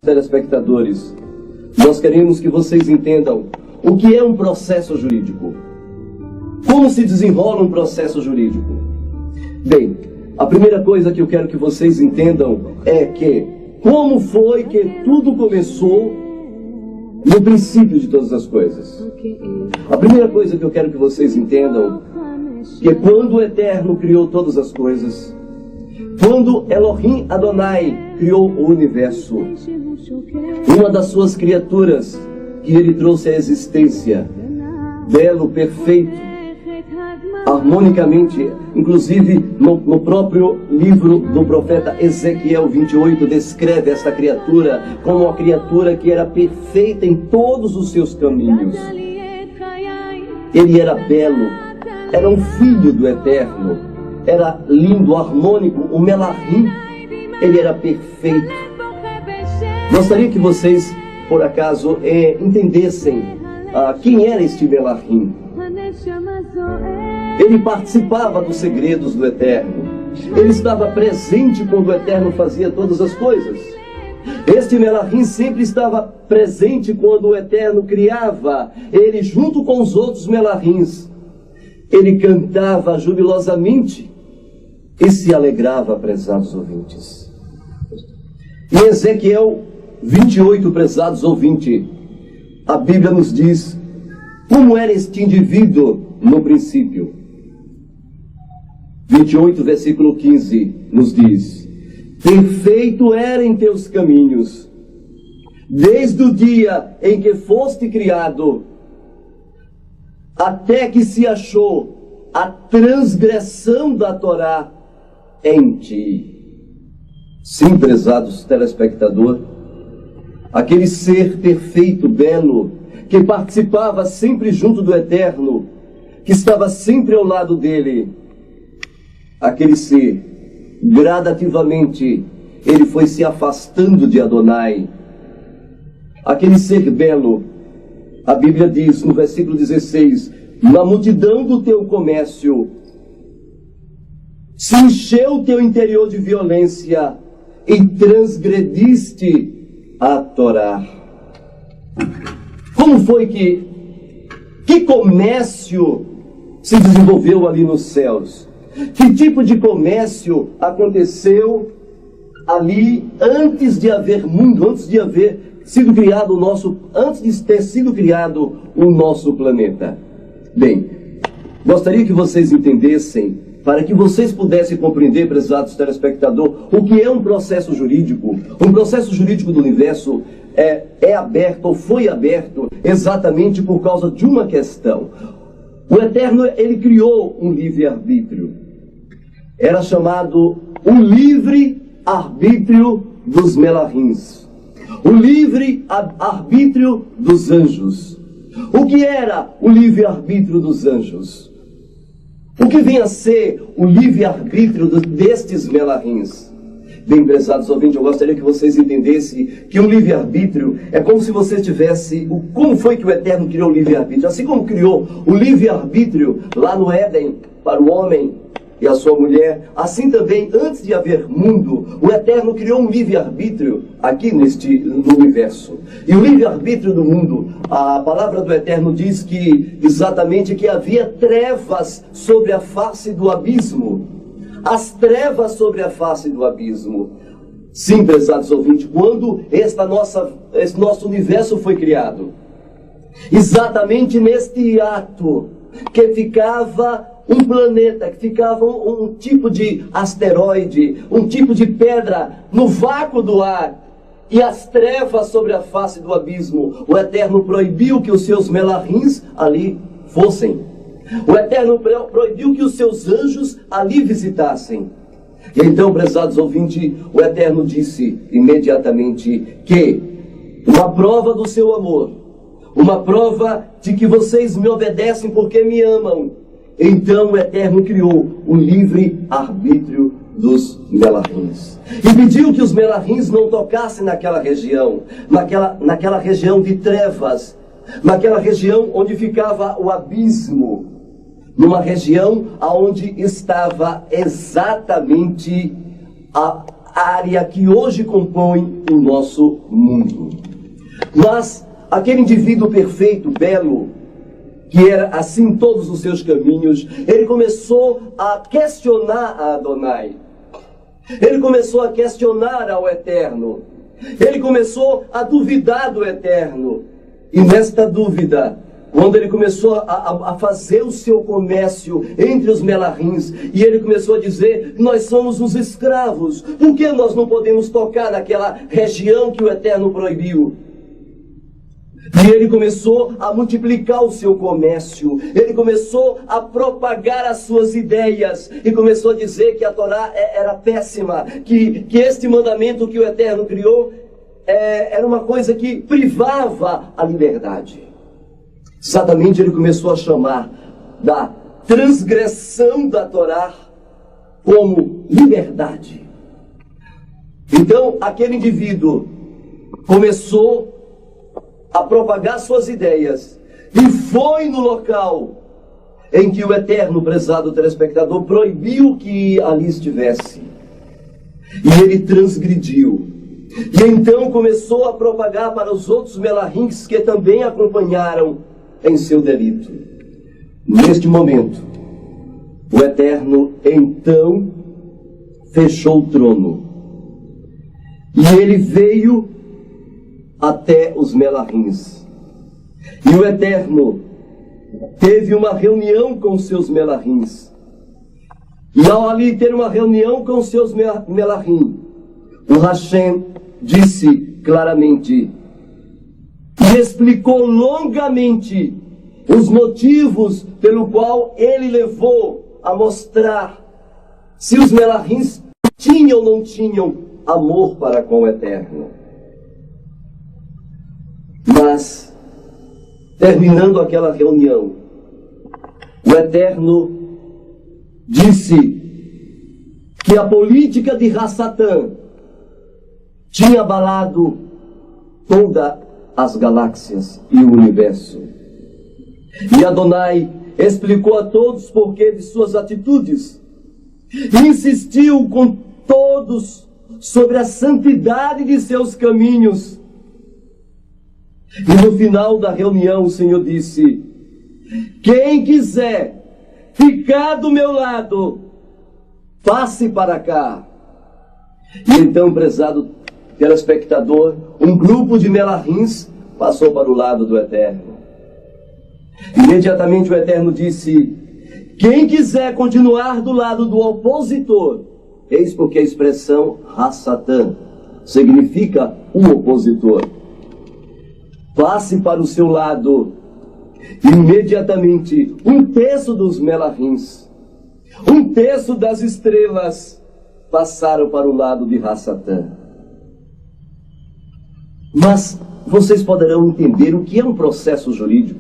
Telespectadores, nós queremos que vocês entendam o que é um processo jurídico. Como se desenrola um processo jurídico? Bem, a primeira coisa que eu quero que vocês entendam é que como foi que tudo começou no princípio de todas as coisas. A primeira coisa que eu quero que vocês entendam que quando o Eterno criou todas as coisas, quando Elohim Adonai criou o universo, uma das suas criaturas que ele trouxe à existência, belo, perfeito, harmonicamente, inclusive no próprio livro do profeta Ezequiel 28, descreve esta criatura como uma criatura que era perfeita em todos os seus caminhos. Ele era belo, era um filho do Eterno, era lindo, harmônico, o Melahim, ele era perfeito. Gostaria que vocês, por acaso, entendessem quem era este Melahim. Ele participava dos segredos do Eterno. Ele estava presente quando o Eterno fazia todas as coisas. Este Melahim sempre estava presente quando o Eterno criava. Ele, junto com os outros Melahims, ele cantava jubilosamente e se alegrava, prezados ouvintes. Em Ezequiel 28, prezados ouvintes, a Bíblia nos diz como era este indivíduo no princípio. 28, versículo 15, nos diz: perfeito era em teus caminhos, desde o dia em que foste criado, até que se achou a transgressão da Torá em ti. Sim, prezados telespectador, aquele ser perfeito, belo, que participava sempre junto do Eterno, que estava sempre ao lado dele, aquele ser, gradativamente, ele foi se afastando de Adonai. Aquele ser belo, a Bíblia diz no versículo 16, na multidão do teu comércio, se encheu o teu interior de violência e transgrediste a Torá. Como foi que comércio se desenvolveu ali nos céus? Que tipo de comércio aconteceu ali antes de haver mundo, antes de haver sido criado antes de ter sido criado o nosso planeta? Bem, gostaria que vocês entendessem, para que vocês pudessem compreender, prezados telespectadores, o que é um processo jurídico. Um processo jurídico do universo é aberto, ou foi aberto, exatamente por causa de uma questão. O Eterno, ele criou um livre-arbítrio. Era chamado o livre-arbítrio dos Melahims, o livre-arbítrio dos anjos. O que era o livre-arbítrio dos anjos? O que vem a ser o livre-arbítrio destes Melahims? Bem, prezados ouvintes, eu gostaria que vocês entendessem que o livre-arbítrio é como se você tivesse... Como foi que o Eterno criou o livre-arbítrio? Assim como criou o livre-arbítrio lá no Éden para o homem e a sua mulher, assim também, antes de haver mundo, o Eterno criou um livre-arbítrio aqui no universo. E o livre-arbítrio do mundo, a palavra do Eterno diz que exatamente que havia trevas sobre a face do abismo. As trevas sobre a face do abismo. Sim, prezados ouvintes, quando esse nosso universo foi criado, exatamente neste ato que ficava um planeta, que ficava um tipo de asteroide, um tipo de pedra no vácuo do ar, e as trevas sobre a face do abismo, o Eterno proibiu que os seus Melahims ali fossem. O Eterno proibiu que os seus anjos ali visitassem. E então, prezados ouvintes, o Eterno disse imediatamente que uma prova do seu amor, uma prova de que vocês me obedecem porque me amam, então o Eterno criou o livre-arbítrio dos Melahims. E pediu que os Melahims não tocassem naquela região, naquela região de trevas, naquela região onde ficava o abismo, numa região onde estava exatamente área que hoje compõe o nosso mundo. Mas aquele indivíduo perfeito, belo, que era assim em todos os seus caminhos, ele começou a questionar a Adonai. Ele começou a questionar ao Eterno. Ele começou a duvidar do Eterno. E nesta dúvida, quando ele começou a fazer o seu comércio entre os Melahins, e ele começou a dizer: nós somos os escravos, por que nós não podemos tocar naquela região que o Eterno proibiu? E ele começou a multiplicar o seu comércio, ele começou a propagar as suas ideias, e começou a dizer que a Torá era péssima, que este mandamento que o Eterno criou era uma coisa que privava a liberdade. Exatamente, ele começou a chamar da transgressão da Torá como liberdade. Então, aquele indivíduo começou a propagar suas ideias, e foi no local em que o Eterno, prezado telespectador, proibiu que ali estivesse. E ele transgrediu. E então começou a propagar para os outros Melahins que também acompanharam em seu delito. Neste momento, o Eterno então fechou o trono. E ele veio até os Melahins. E o Eterno teve uma reunião com os seus Melahins. E ao ali ter uma reunião com os seus Melahim, o Hashem disse claramente e explicou longamente os motivos pelo qual ele levou a mostrar se os Melahins tinham ou não tinham amor para com o Eterno. Mas, terminando aquela reunião, o Eterno disse que a política de Hassatã tinha abalado todas as galáxias e o universo. E Adonai explicou a todos o porquê de suas atitudes e insistiu com todos sobre a santidade de seus caminhos. E no final da reunião o Senhor disse: quem quiser ficar do meu lado, passe para cá. E então, prezado telespectador, um grupo de Melahins passou para o lado do Eterno. Imediatamente o Eterno disse: quem quiser continuar do lado do opositor, eis porque a expressão Hassatã significa um opositor, passe para o seu lado. Imediatamente, um terço dos Melahins, um terço das estrelas, passaram para o lado de Hassatã. Mas vocês poderão entender o que é um processo jurídico.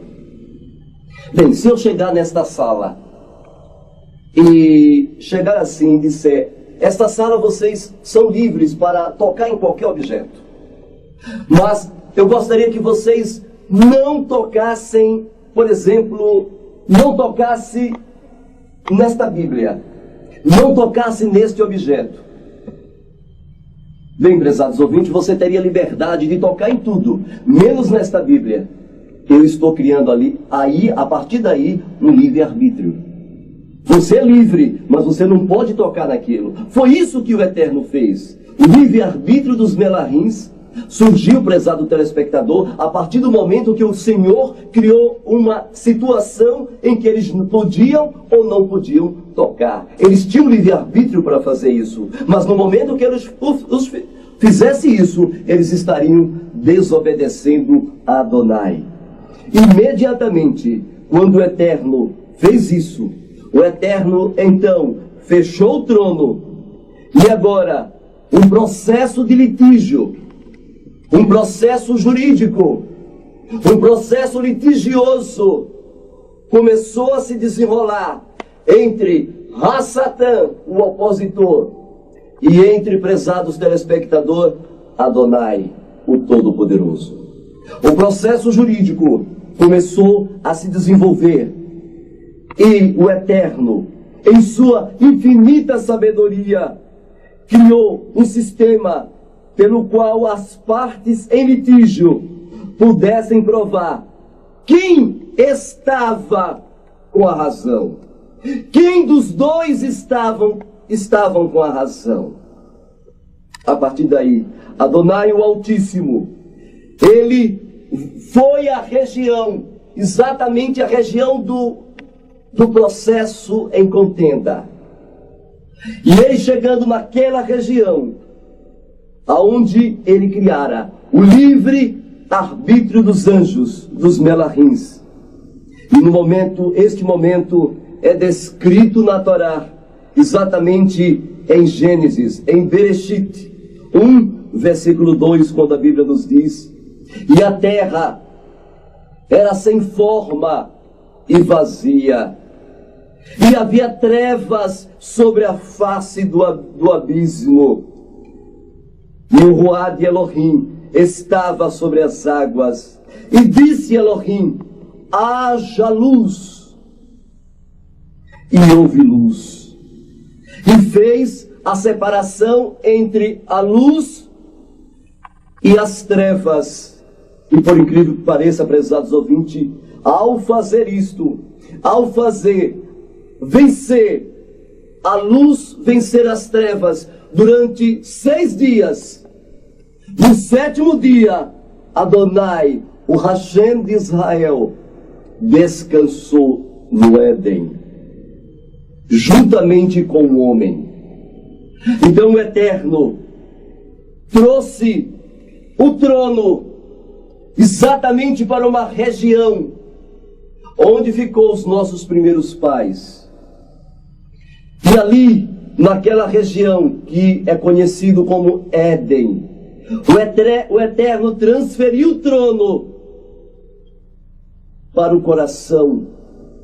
Bem, se eu chegar nesta sala e chegar assim e disser: esta sala vocês são livres para tocar em qualquer objeto, mas eu gostaria que vocês não tocassem, por exemplo, não tocasse nesta Bíblia, não tocasse neste objeto. Bem, prezados ouvintes, você teria liberdade de tocar em tudo, menos nesta Bíblia. Eu estou criando aí, a partir daí, um livre-arbítrio. Você é livre, mas você não pode tocar naquilo. Foi isso que o Eterno fez. O livre-arbítrio dos Melahins surgiu, prezado telespectador, a partir do momento que o Senhor criou uma situação em que eles podiam ou não podiam tocar. Eles tinham livre-arbítrio para fazer isso, mas no momento que eles fizessem isso, eles estariam desobedecendo a Adonai. Imediatamente, quando o Eterno fez isso, o Eterno então fechou o trono, e agora um processo de litígio, um processo jurídico, um processo litigioso começou a se desenrolar entre Hassatã, o opositor, e entre, prezados telespectador, Adonai, o Todo-Poderoso. O processo jurídico começou a se desenvolver, e o Eterno, em sua infinita sabedoria, criou um sistema pelo qual as partes em litígio pudessem provar quem estava com a razão. Quem dos dois estavam com a razão. A partir daí, Adonai o Altíssimo, ele foi à região, exatamente a região do processo em contenda. E ele chegando naquela região, aonde ele criara o livre arbítrio dos anjos, dos melahins. E este momento é descrito na Torá, exatamente em Gênesis, em Bereshit 1, versículo 2, quando a Bíblia nos diz: e a terra era sem forma e vazia, e havia trevas sobre a face do abismo, e o Ruá de Elohim estava sobre as águas. E disse Elohim: haja luz. E houve luz. E fez a separação entre a luz e as trevas. E por incrível que pareça, prezados ouvintes, ao fazer isto, ao fazer vencer a luz, vencer as trevas durante 6 dias, no 7º dia, Adonai, o Hashem de Israel, descansou no Éden, juntamente com o homem. Então o Eterno trouxe o trono exatamente para uma região onde ficou os nossos primeiros pais. E ali, naquela região que é conhecido como Éden, o Eterno transferiu o trono para o coração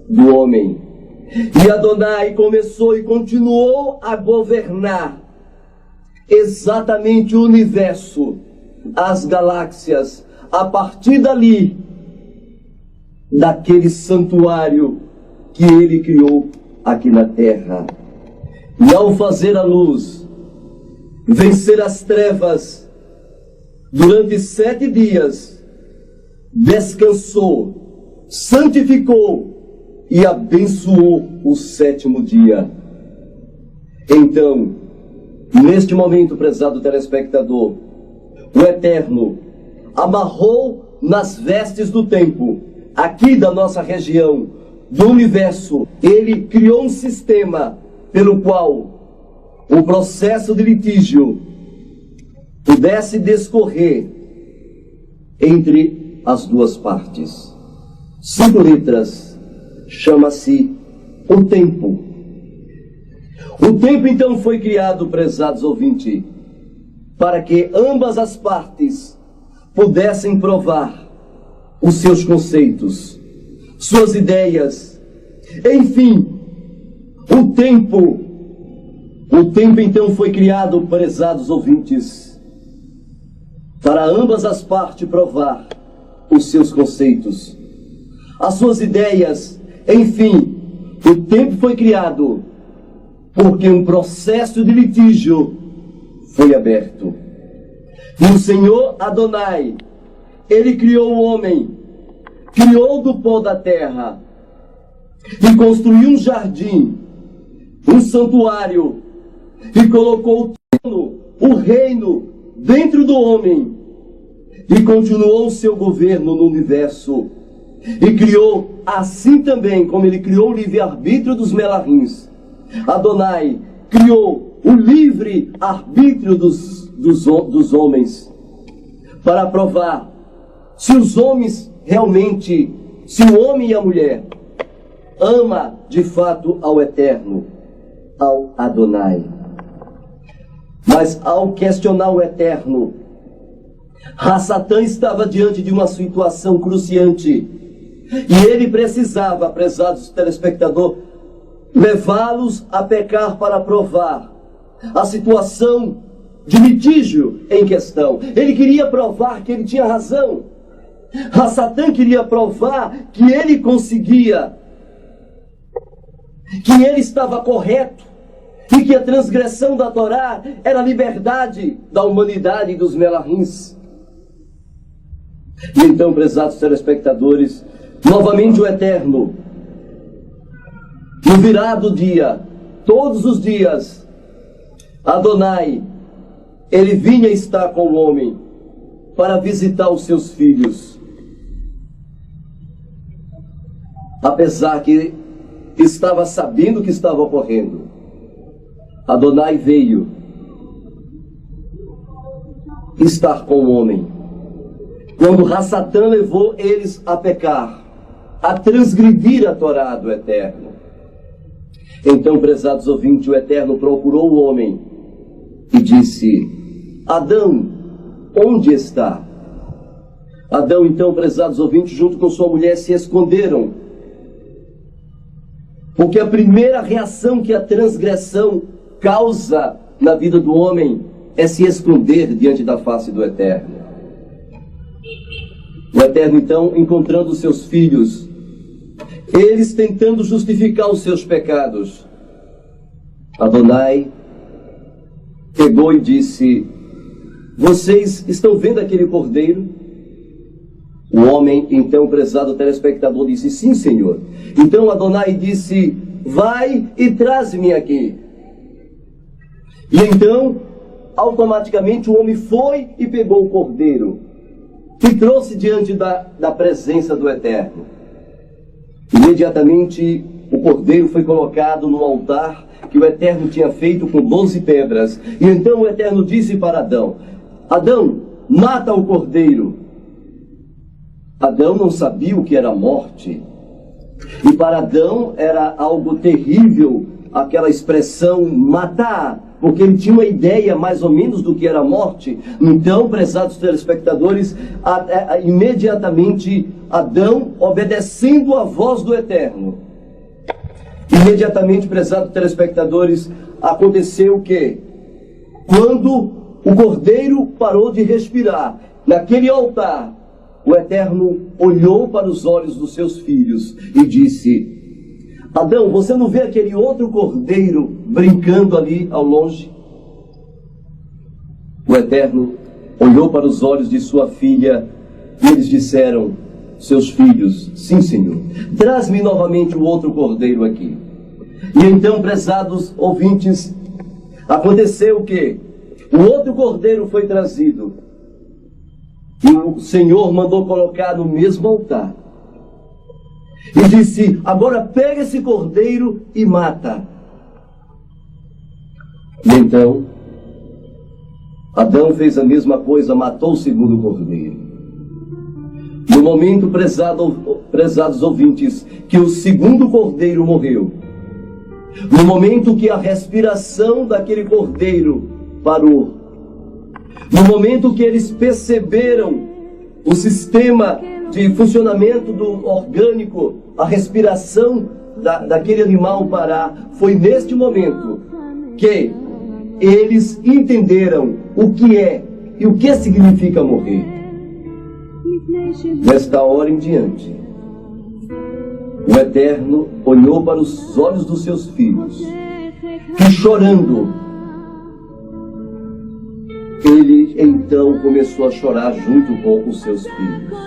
do homem. E Adonai começou e continuou a governar exatamente o universo, as galáxias, a partir dali, daquele santuário que ele criou aqui na terra. E ao fazer a luz, vencer as trevas, durante 7 dias, descansou, santificou e abençoou o 7º dia. Então, neste momento, prezado telespectador, o Eterno amarrou nas vestes do tempo, aqui da nossa região, do universo, ele criou um sistema pelo qual o processo de litígio pudesse discorrer entre as duas partes. 5 letras, chama-se o tempo. O tempo então foi criado, prezados ouvintes, para que ambas as partes pudessem provar os seus conceitos, suas ideias, enfim, o tempo então foi criado, prezados ouvintes, para ambas as partes provar os seus conceitos, as suas ideias, enfim, o tempo foi criado porque um processo de litígio foi aberto. E o Senhor Adonai, ele criou o homem, criou do pó da terra e construiu um jardim, um santuário, e colocou o trono, o reino dentro do homem, e continuou o seu governo no universo, e criou assim também como ele criou o livre-arbítrio dos melahins. Adonai criou o livre-arbítrio dos homens, para provar se os homens realmente, se o homem e a mulher ama de fato ao Eterno, ao Adonai. Mas ao questionar o Eterno, Satã estava diante de uma situação cruciante, e ele precisava, prezados telespectador, levá-los a pecar para provar a situação de litígio em questão. Ele queria provar que ele tinha razão. Satã queria provar que ele conseguia, que ele estava correto, e que a transgressão da Torá era a liberdade da humanidade e dos melahins. E então, prezados telespectadores, novamente o Eterno, no virado dia, todos os dias, Adonai, ele vinha estar com o homem para visitar os seus filhos. Apesar que estava sabendo o que estava ocorrendo, Adonai veio estar com o homem. Quando Satã levou eles a pecar, a transgredir a Torá do Eterno. Então, prezados ouvintes, o Eterno procurou o homem e disse: Adão, onde está? Adão, então, prezados ouvintes, junto com sua mulher se esconderam. Porque a primeira reação que a transgressão causa na vida do homem é se esconder diante da face do Eterno. O Eterno, então, encontrando seus filhos, eles tentando justificar os seus pecados, Adonai pegou e disse: vocês estão vendo aquele cordeiro? O homem, então, prezado telespectador, disse: sim, Senhor. Então Adonai disse: vai e traz-me aqui. E então, automaticamente, o homem foi e pegou o cordeiro e trouxe diante da presença do Eterno. Imediatamente, o cordeiro foi colocado no altar que o Eterno tinha feito com 12 pedras. E então o Eterno disse para Adão: Adão, mata o cordeiro. Adão não sabia o que era morte. E para Adão era algo terrível aquela expressão matar, porque ele tinha uma ideia mais ou menos do que era morte. Então, prezados telespectadores, imediatamente Adão, obedecendo a voz do Eterno, imediatamente, prezados telespectadores, aconteceu o quê? Quando o cordeiro parou de respirar, naquele altar, o Eterno olhou para os olhos dos seus filhos e disse: Adão, você não vê aquele outro cordeiro brincando ali ao longe? O Eterno olhou para os olhos de sua filha e eles disseram, seus filhos: sim, Senhor, traz-me novamente o outro cordeiro aqui. E então, prezados ouvintes, aconteceu o quê? O outro cordeiro foi trazido e o Senhor mandou colocar no mesmo altar. E disse: agora pega esse cordeiro e mata. E então, Adão fez a mesma coisa, matou o segundo cordeiro. No momento, prezados ouvintes, que o segundo cordeiro morreu, no momento que a respiração daquele cordeiro parou, no momento que eles perceberam o sistema de funcionamento do orgânico, a respiração daquele animal parar, foi neste momento que eles entenderam o que é e o que significa morrer. Desta hora em diante, o Eterno olhou para os olhos dos seus filhos e, chorando, ele então começou a chorar junto com os seus filhos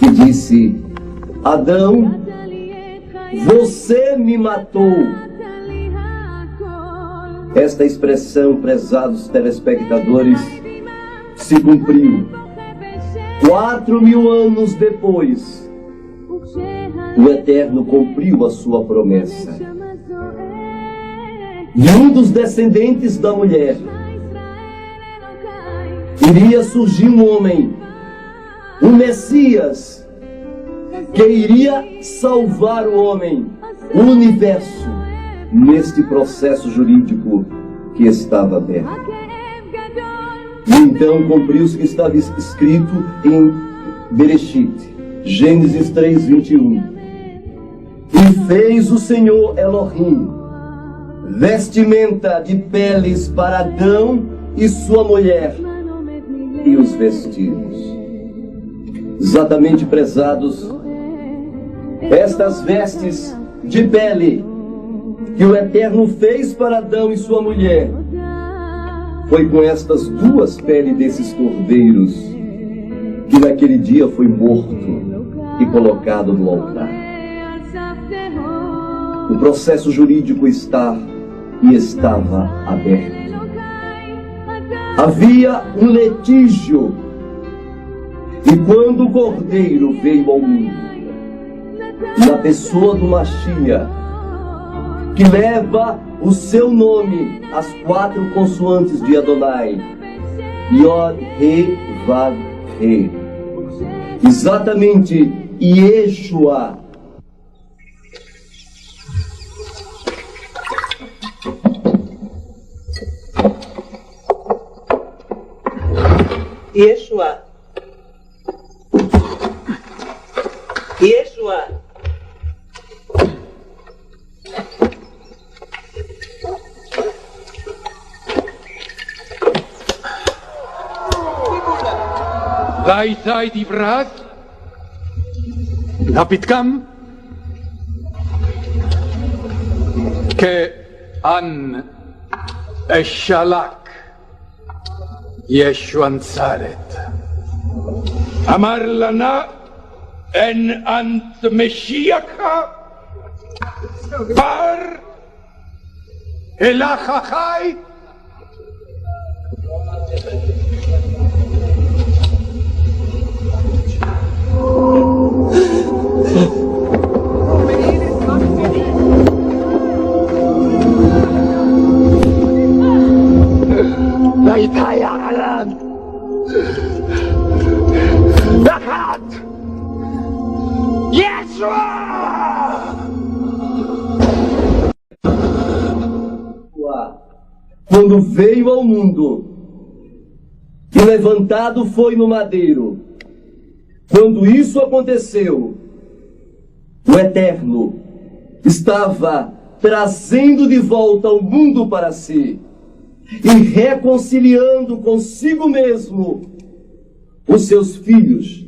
e disse: Adão, você me matou. Esta expressão, prezados telespectadores, se cumpriu 4.000 anos depois. O Eterno cumpriu a sua promessa. De um dos descendentes da mulher iria surgir um homem, um Messias, que iria salvar o homem, o universo, neste processo jurídico que estava aberto. E então cumpriu-se o que estava escrito em Bereshit, Gênesis 3:21. E fez o Senhor Elohim vestimenta de peles para Adão e sua mulher, e os vestimos. Exatamente, prezados, estas vestes de pele que o Eterno fez para Adão e sua mulher foi com estas duas peles desses cordeiros que naquele dia foi morto e colocado no altar. O processo jurídico está e estava aberto. Havia um litígio, e quando o cordeiro veio ao mundo, na pessoa do Mashiach, que leva o seu nome, as 4 consoantes de Adonai, Yod, He, Vav, He, exatamente Yeshua. Yeshua. Yeshua. ראית דברת? הפתגם? כאן אשלק ישו נצרת. אמר לנה אין אנט משיח בר אלך החי הייתה יעלם אחת ישוע. Quando veio ao mundo e levantado foi no madeiro, quando isso aconteceu, o Eterno estava trazendo de volta o mundo para si e reconciliando consigo mesmo os seus filhos.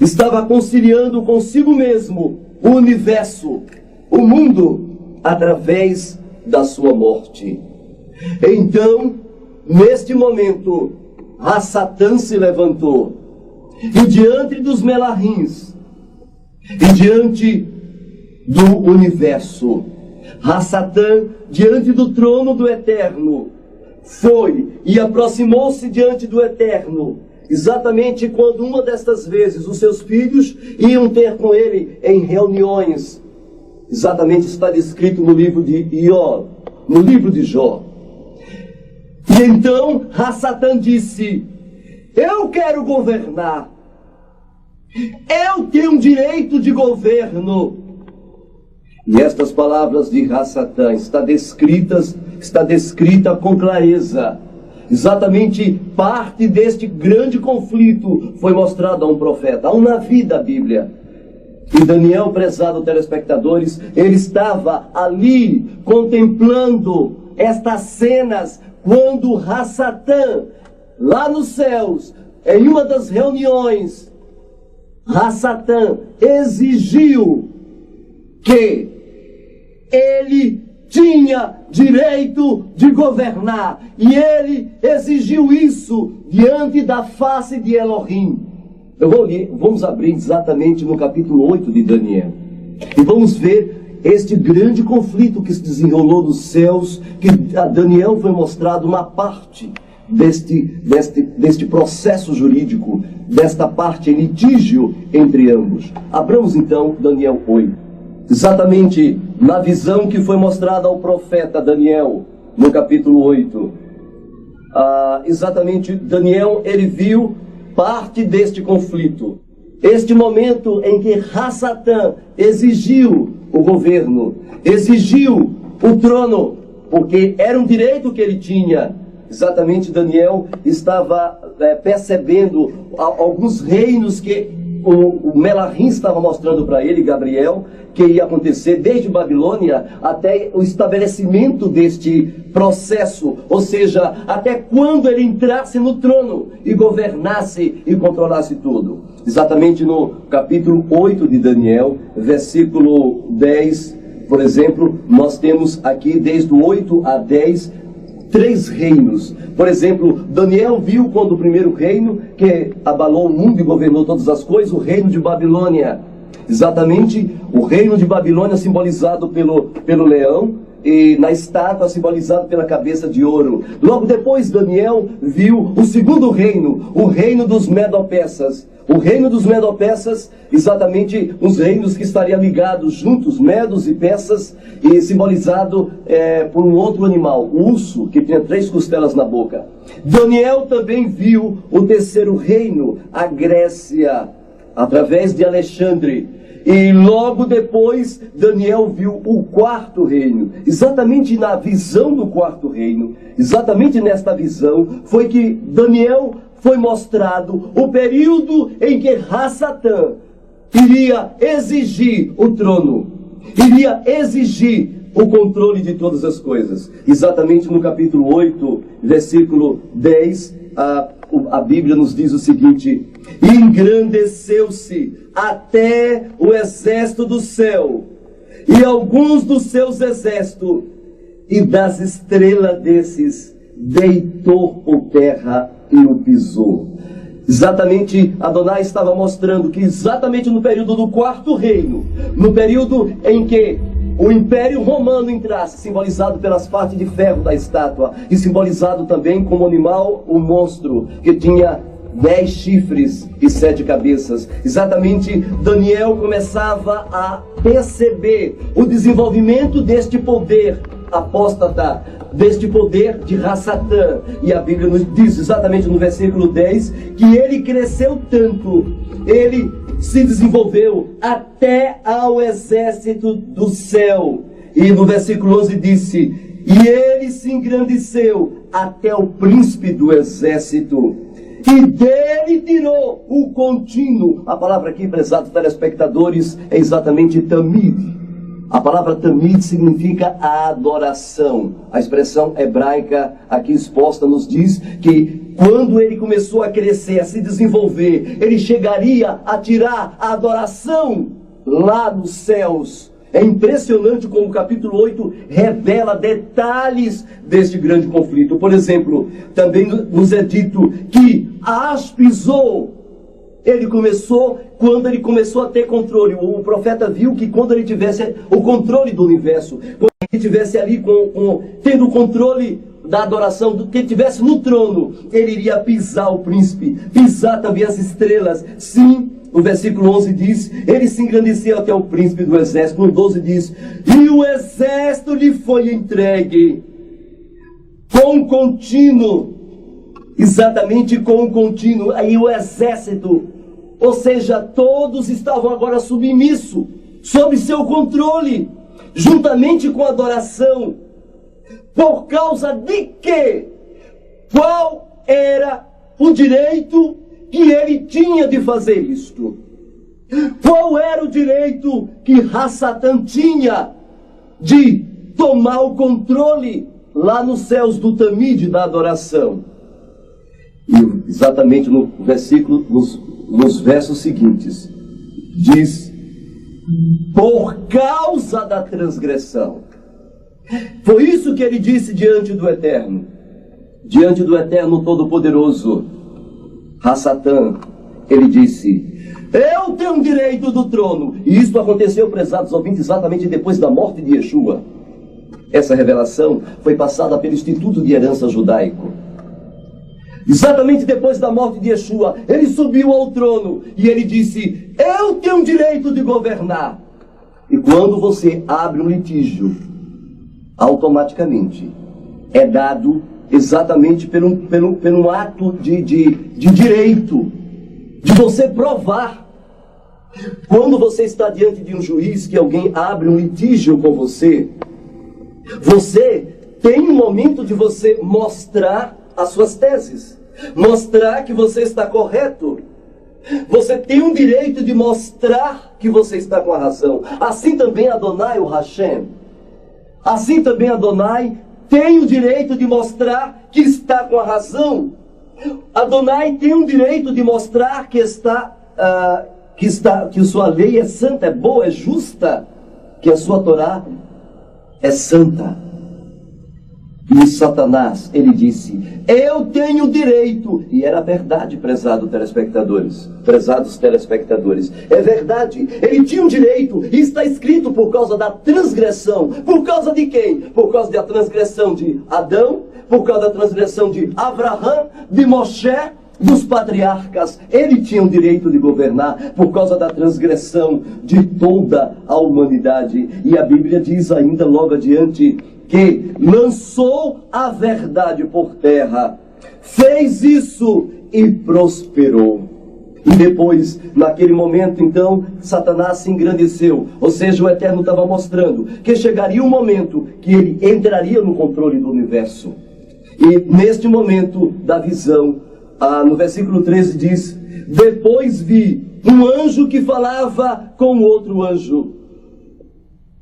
Estava conciliando consigo mesmo o universo, o mundo, através da sua morte. Então, neste momento, Satã se levantou e diante dos Melahins e diante do universo, Satã, diante do trono do Eterno, foi e aproximou-se diante do Eterno, exatamente quando uma destas vezes os seus filhos iam ter com ele em reuniões. Exatamente está descrito no livro de Ió, no livro de Jó. E então Satã disse: eu quero governar, eu tenho direito de governo. E estas palavras de Satã está descrita com clareza. Exatamente parte deste grande conflito foi mostrado a um profeta, a um Navi da Bíblia. E Daniel, prezado telespectadores, ele estava ali contemplando estas cenas quando Satã, lá nos céus, em uma das reuniões, Satã exigiu que ele tinha direito de governar, e ele exigiu isso diante da face de Elohim. Vamos abrir exatamente no capítulo 8 de Daniel, e vamos ver este grande conflito que se desenrolou nos céus, que a Daniel foi mostrado uma parte deste processo jurídico, desta parte em litígio entre ambos. Abramos então Daniel 8. Exatamente na visão que foi mostrada ao profeta Daniel, no capítulo 8. Exatamente, Daniel, ele viu parte deste conflito. Este momento em que Satã exigiu o governo, exigiu o trono, porque era um direito que ele tinha. Exatamente, Daniel estava percebendo alguns reinos que o Melahim estava mostrando para ele, Gabriel, que ia acontecer desde Babilônia até o estabelecimento deste processo, ou seja, até quando ele entrasse no trono e governasse e controlasse tudo. Exatamente no capítulo 8 de Daniel, versículo 10 por exemplo, nós temos aqui desde o 8 a 10, 3 reinos. Por exemplo, Daniel viu quando o primeiro reino, que abalou o mundo e governou todas as coisas, o reino de Babilônia. Exatamente, o reino de Babilônia simbolizado pelo leão, e na estátua simbolizado pela cabeça de ouro. Logo depois, Daniel viu o segundo reino, o reino dos Medo-Persas. O reino dos Medo-Persas, exatamente os reinos que estariam ligados juntos, Medos e Persas, e simbolizado por um outro animal, o urso, que tinha 3 costelas na boca. Daniel também viu o terceiro reino, a Grécia, através de Alexandre. E logo depois, Daniel viu o quarto reino. Exatamente na visão do quarto reino, exatamente nesta visão, foi que Daniel foi mostrado o período em que Rassatã iria exigir o trono, iria exigir o controle de todas as coisas. Exatamente no capítulo 8, versículo 10, a Bíblia nos diz o seguinte: engrandeceu-se até o exército do céu, e alguns dos seus exércitos, e das estrelas desses deitou por terra e o pisou. Exatamente, Adonai estava mostrando que exatamente no período do quarto reino, no período em que o Império Romano entrasse, simbolizado pelas partes de ferro da estátua, e simbolizado também como animal, o monstro, que tinha 10 chifres e 7 cabeças. Exatamente, Daniel começava a perceber o desenvolvimento deste poder apóstata, deste poder de Rassatã. E a Bíblia nos diz exatamente no versículo 10 que ele cresceu tanto, ele se desenvolveu até ao exército do céu. E no versículo 11 disse: e ele se engrandeceu até o príncipe do exército, e dele tirou o contínuo. A palavra aqui, prezados telespectadores, é exatamente tamid. A palavra tamid significa a adoração. A expressão hebraica aqui exposta nos diz que quando ele começou a crescer, a se desenvolver, ele chegaria a tirar a adoração lá nos céus. É impressionante como o capítulo 8 revela detalhes deste grande conflito. Por exemplo, também nos é dito que as pisou. Quando ele começou a ter controle, o profeta viu que quando ele tivesse o controle do universo, quando ele estivesse ali tendo o controle da adoração, do que estivesse no trono, ele iria pisar o príncipe, pisar também as estrelas. Sim, o versículo 11 diz: ele se engrandeceu até o príncipe do exército. No 12 diz: e o exército lhe foi entregue com contínuo. Exatamente com o contínuo. Aí o exército, ou seja, todos estavam agora submissos, sob seu controle, juntamente com a adoração. Por causa de quê? Qual era o direito que ele tinha de fazer isto? Qual era o direito que Rassatã tinha de tomar o controle lá nos céus do tamid da adoração? E exatamente no versículo, nos versos seguintes, diz: por causa da transgressão. Foi isso que ele disse diante do Eterno Todo-Poderoso. Rassatã, ele disse: eu tenho direito do trono. E isso aconteceu, prezados ouvintes, exatamente depois da morte de Yeshua. Essa revelação foi passada pelo Instituto de Herança Judaico. Exatamente depois da morte de Yeshua, ele subiu ao trono e ele disse: eu tenho direito de governar. E quando você abre um litígio, automaticamente é dado exatamente pelo ato de direito, de você provar. Quando você está diante de um juiz, que alguém abre um litígio com você, você tem um momento de você mostrar as suas teses, mostrar que você está correto. Você tem um direito de mostrar que você está com a razão. Assim também Adonai, o Hashem, assim também Adonai tem o direito de mostrar que está com a razão. Adonai tem o direito de mostrar que sua lei é santa, é boa, é justa. que a sua Torá é santa. E Satanás, ele disse, eu tenho direito, e era verdade, prezados telespectadores, é verdade, ele tinha um direito, e está escrito por causa da transgressão. Por causa de quem? Por causa da transgressão de Adão, por causa da transgressão de Abraão, de Moshe, dos patriarcas. Ele tinha o direito de governar por causa da transgressão de toda a humanidade. E a Bíblia diz ainda logo adiante que lançou a verdade por terra, fez isso e prosperou. E depois, naquele momento, então, Satanás se engrandeceu. Ou seja, o Eterno estava mostrando que chegaria um momento que ele entraria no controle do universo. E neste momento da visão, no versículo 13 diz, depois vi um anjo que falava com outro anjo,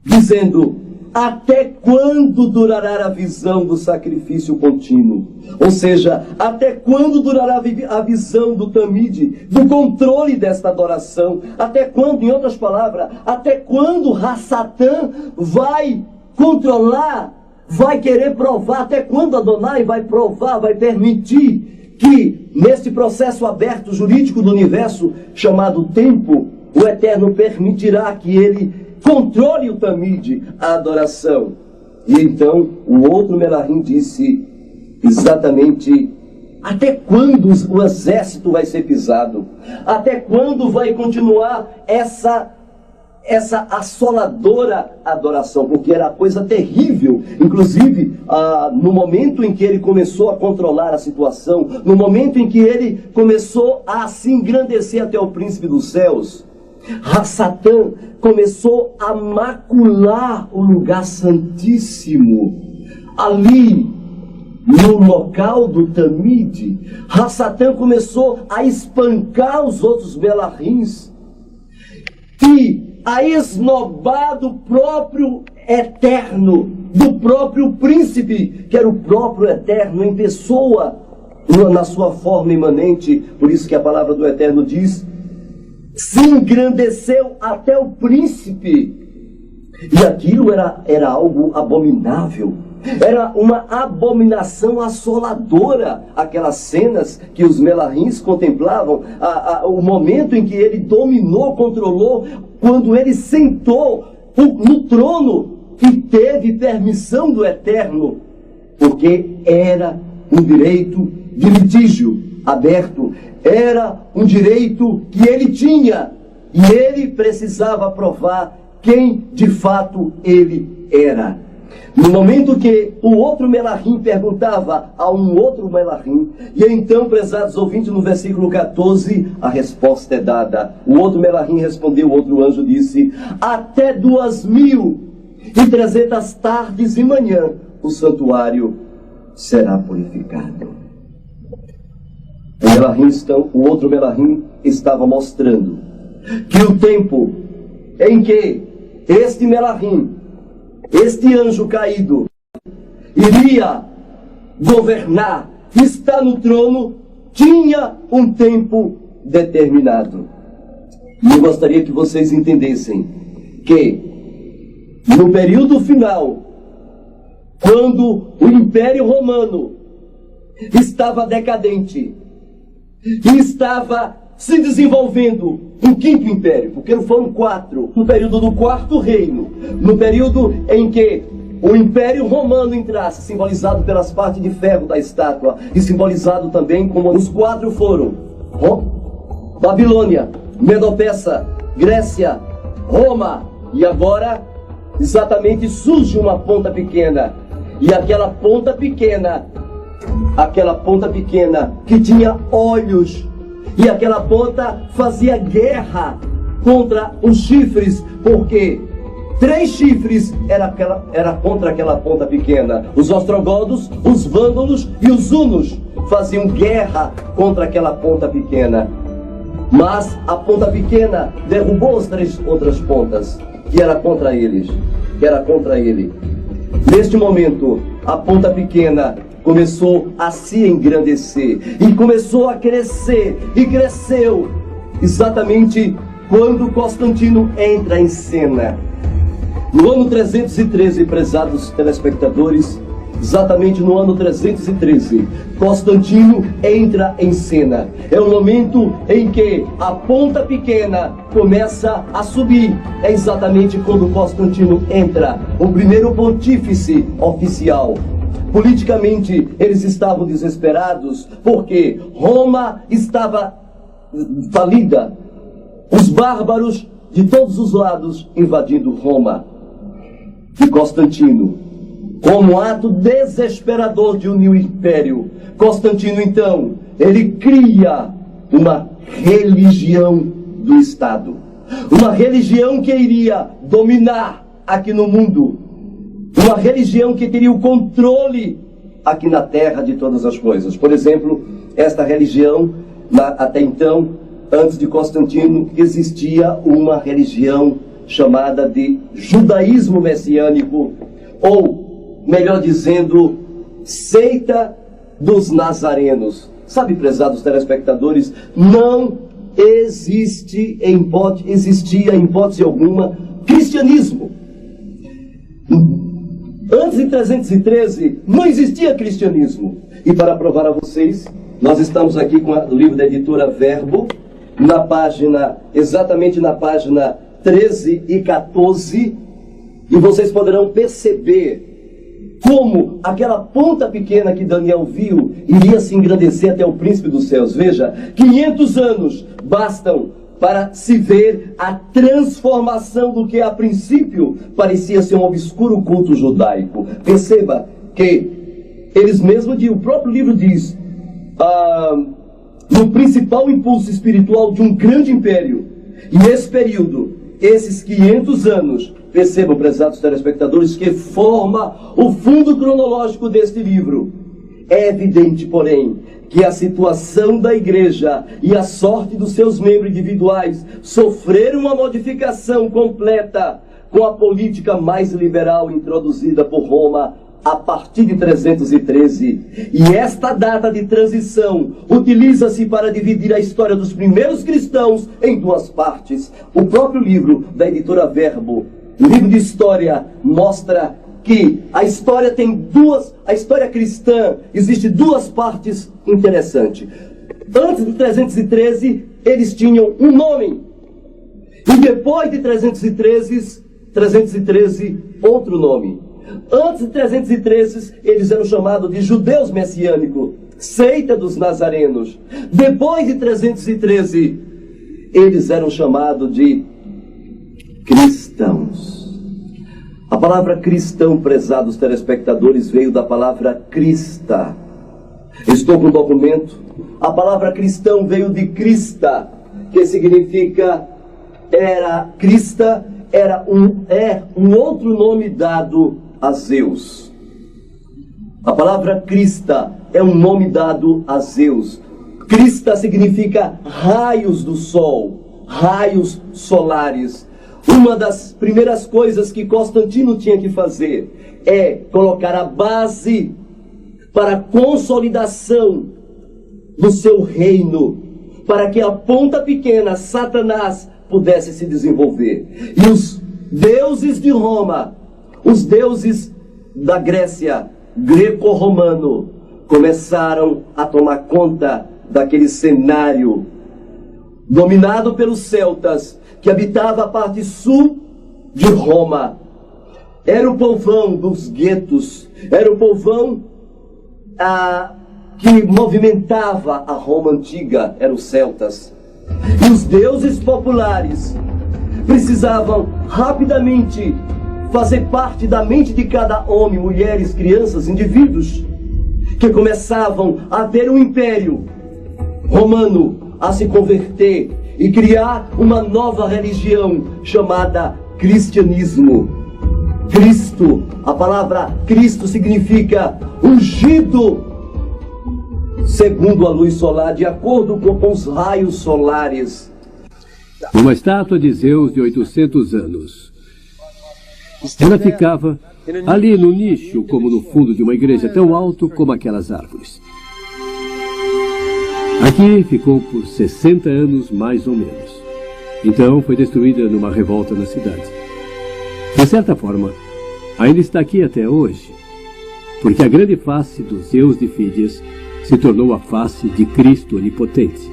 dizendo, até quando durará a visão do sacrifício contínuo? Ou seja, até quando durará a visão do tamide, do controle desta adoração? Até quando, em outras palavras, até quando Satã vai controlar, vai querer provar? Até quando Adonai vai provar, vai permitir que, nesse processo aberto jurídico do universo, chamado tempo, o Eterno permitirá que ele controle o tamide, a adoração? E então o outro Melahim disse exatamente, até quando o exército vai ser pisado? Até quando vai continuar essa assoladora adoração? Porque era coisa terrível. Inclusive, no momento em que ele começou a controlar a situação, no momento em que ele começou a se engrandecer até o príncipe dos céus, Satã começou a macular o lugar santíssimo. Ali, no local do tamide, Satã começou a espancar os outros Melahims e a esnobar do próprio Eterno, do próprio príncipe, que era o próprio Eterno em pessoa, na sua forma imanente. Por isso que a palavra do Eterno diz, se engrandeceu até o príncipe. E aquilo era algo abominável. Era uma abominação assoladora. Aquelas cenas que os Melahims contemplavam, o momento em que ele dominou, controlou, quando ele sentou no trono e teve permissão do Eterno, porque era um direito de litígio aberto, era um direito que ele tinha, e ele precisava provar quem de fato ele era. No momento que o outro Melahim perguntava a um outro Melahim, e então, prezados ouvintes, no versículo 14, a resposta é dada. O outro Melahim respondeu, o outro anjo disse, até 2300 tardes e manhã o santuário será purificado. O outro Melahim estava mostrando que o tempo em que este Melahim, este anjo caído, iria governar, estar no trono, tinha um tempo determinado. E eu gostaria que vocês entendessem que no período final, quando o Império Romano estava decadente e estava se desenvolvendo um quinto império, porque foram 4, no período do quarto reino, no período em que o Império Romano entrasse, simbolizado pelas partes de ferro da estátua, e simbolizado também como os 4 foram Babilônia, Medo-Persa, Grécia, Roma, e agora exatamente surge uma ponta pequena, e aquela ponta pequena que tinha olhos, e aquela ponta fazia guerra contra os chifres, porque 3 chifres era contra aquela ponta pequena. Os ostrogodos, os vândalos e os hunos faziam guerra contra aquela ponta pequena. Mas a ponta pequena derrubou as 3 outras pontas, que era contra eles, Neste momento, a ponta pequena começou a se engrandecer e começou a crescer, e cresceu exatamente quando Constantino entra em cena. No ano 313, prezados telespectadores, exatamente no ano 313, Constantino entra em cena. É o momento em que a ponta pequena começa a subir. É exatamente quando Constantino entra, o primeiro pontífice oficial. Politicamente, eles estavam desesperados porque Roma estava falida. Os bárbaros de todos os lados invadindo Roma. E Constantino, como ato desesperador de unir o império, Constantino, então, ele cria uma religião do Estado. Uma religião que iria dominar aqui no mundo. Uma religião que teria o controle aqui na terra de todas as coisas. Por exemplo, esta religião, até então, antes de Constantino, existia uma religião chamada de judaísmo messiânico, ou, melhor dizendo, seita dos nazarenos. Sabe, prezados telespectadores, não existia em hipótese alguma cristianismo. Antes de 313, não existia cristianismo. E para provar a vocês, nós estamos aqui com o livro da editora Verbo, exatamente na página 13 e 14, e vocês poderão perceber como aquela ponta pequena que Daniel viu iria se engrandecer até o príncipe dos céus. Veja, 500 anos bastam para se ver a transformação do que a princípio parecia ser um obscuro culto judaico. Perceba que eles mesmos, o próprio livro diz, no principal impulso espiritual de um grande império, e esse período, esses 500 anos, percebam, prezados telespectadores, que forma o fundo cronológico deste livro. É evidente, porém, que a situação da igreja e a sorte dos seus membros individuais sofreram uma modificação completa com a política mais liberal introduzida por Roma a partir de 313. E esta data de transição utiliza-se para dividir a história dos primeiros cristãos em duas partes. O próprio livro da editora Verbo, o livro de história, mostra que a história a história cristã, existe duas partes interessantes. Antes de 313, eles tinham um nome. E depois de 313, outro nome. Antes de 313, eles eram chamados de judeus messiânicos, seita dos nazarenos. Depois de 313, eles eram chamados de cristãos. A palavra cristão, prezados telespectadores, veio da palavra crista. Estou com um documento. A palavra cristão veio de crista, que significa um outro nome dado a Zeus. A palavra crista é um nome dado a Zeus. Crista significa raios do sol, raios solares. Uma das primeiras coisas que Constantino tinha que fazer é colocar a base para a consolidação do seu reino, para que a ponta pequena, Satanás, pudesse se desenvolver. E os deuses de Roma, os deuses da Grécia, greco-romano, começaram a tomar conta daquele cenário dominado pelos celtas, que habitava a parte sul de Roma. Era o povão dos guetos, era o povão que movimentava a Roma antiga, eram os celtas. E os deuses populares precisavam rapidamente fazer parte da mente de cada homem, mulheres, crianças, indivíduos, que começavam a ter um império romano, a se converter e criar uma nova religião chamada cristianismo. Cristo, a palavra Cristo significa ungido segundo a luz solar, de acordo com os raios solares. Uma estátua de Zeus de 800 anos. Ela ficava ali no nicho, como no fundo de uma igreja, tão alto como aquelas árvores. Aqui ficou por 60 anos, mais ou menos. Então foi destruída numa revolta na cidade. De certa forma, ainda está aqui até hoje, porque a grande face do Zeus de Fídias se tornou a face de Cristo onipotente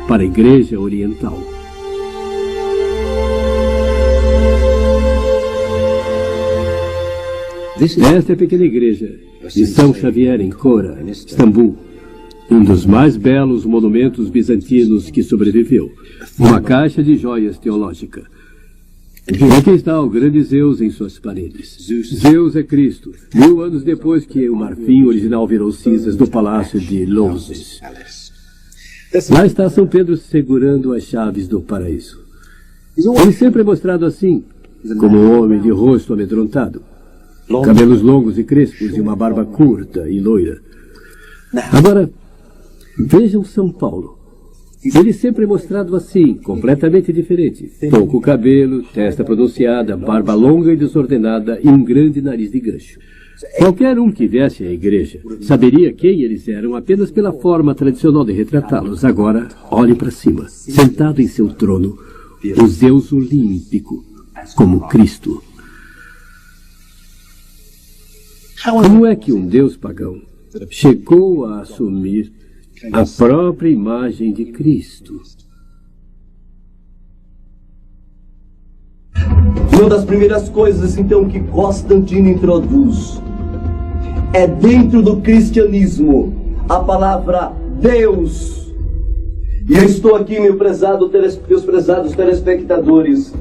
para a Igreja Oriental. Esta é a pequena igreja de São Xavier, em Cora, Istambul, um dos mais belos monumentos bizantinos que sobreviveu, uma caixa de joias teológica. Aqui está o grande Zeus em suas paredes. Zeus é Cristo, 1000 anos depois que o marfim original virou cinzas do palácio de Loses. Lá está São Pedro segurando as chaves do paraíso. Ele sempre é mostrado assim, como um homem de rosto amedrontado, cabelos longos e crespos e uma barba curta e loira. Agora, vejam São Paulo. Ele sempre é mostrado assim, completamente diferente. Pouco cabelo, testa pronunciada, barba longa e desordenada e um grande nariz de gancho. Qualquer um que viesse à igreja saberia quem eles eram apenas pela forma tradicional de retratá-los. Agora, olhe para cima, sentado em seu trono, o Zeus olímpico, como Cristo. Como é que um deus pagão chegou a assumir a própria imagem de Cristo? Uma das primeiras coisas, então, que Constantino introduz é, dentro do cristianismo, a palavra Deus. E eu estou aqui, meus prezados telespectadores,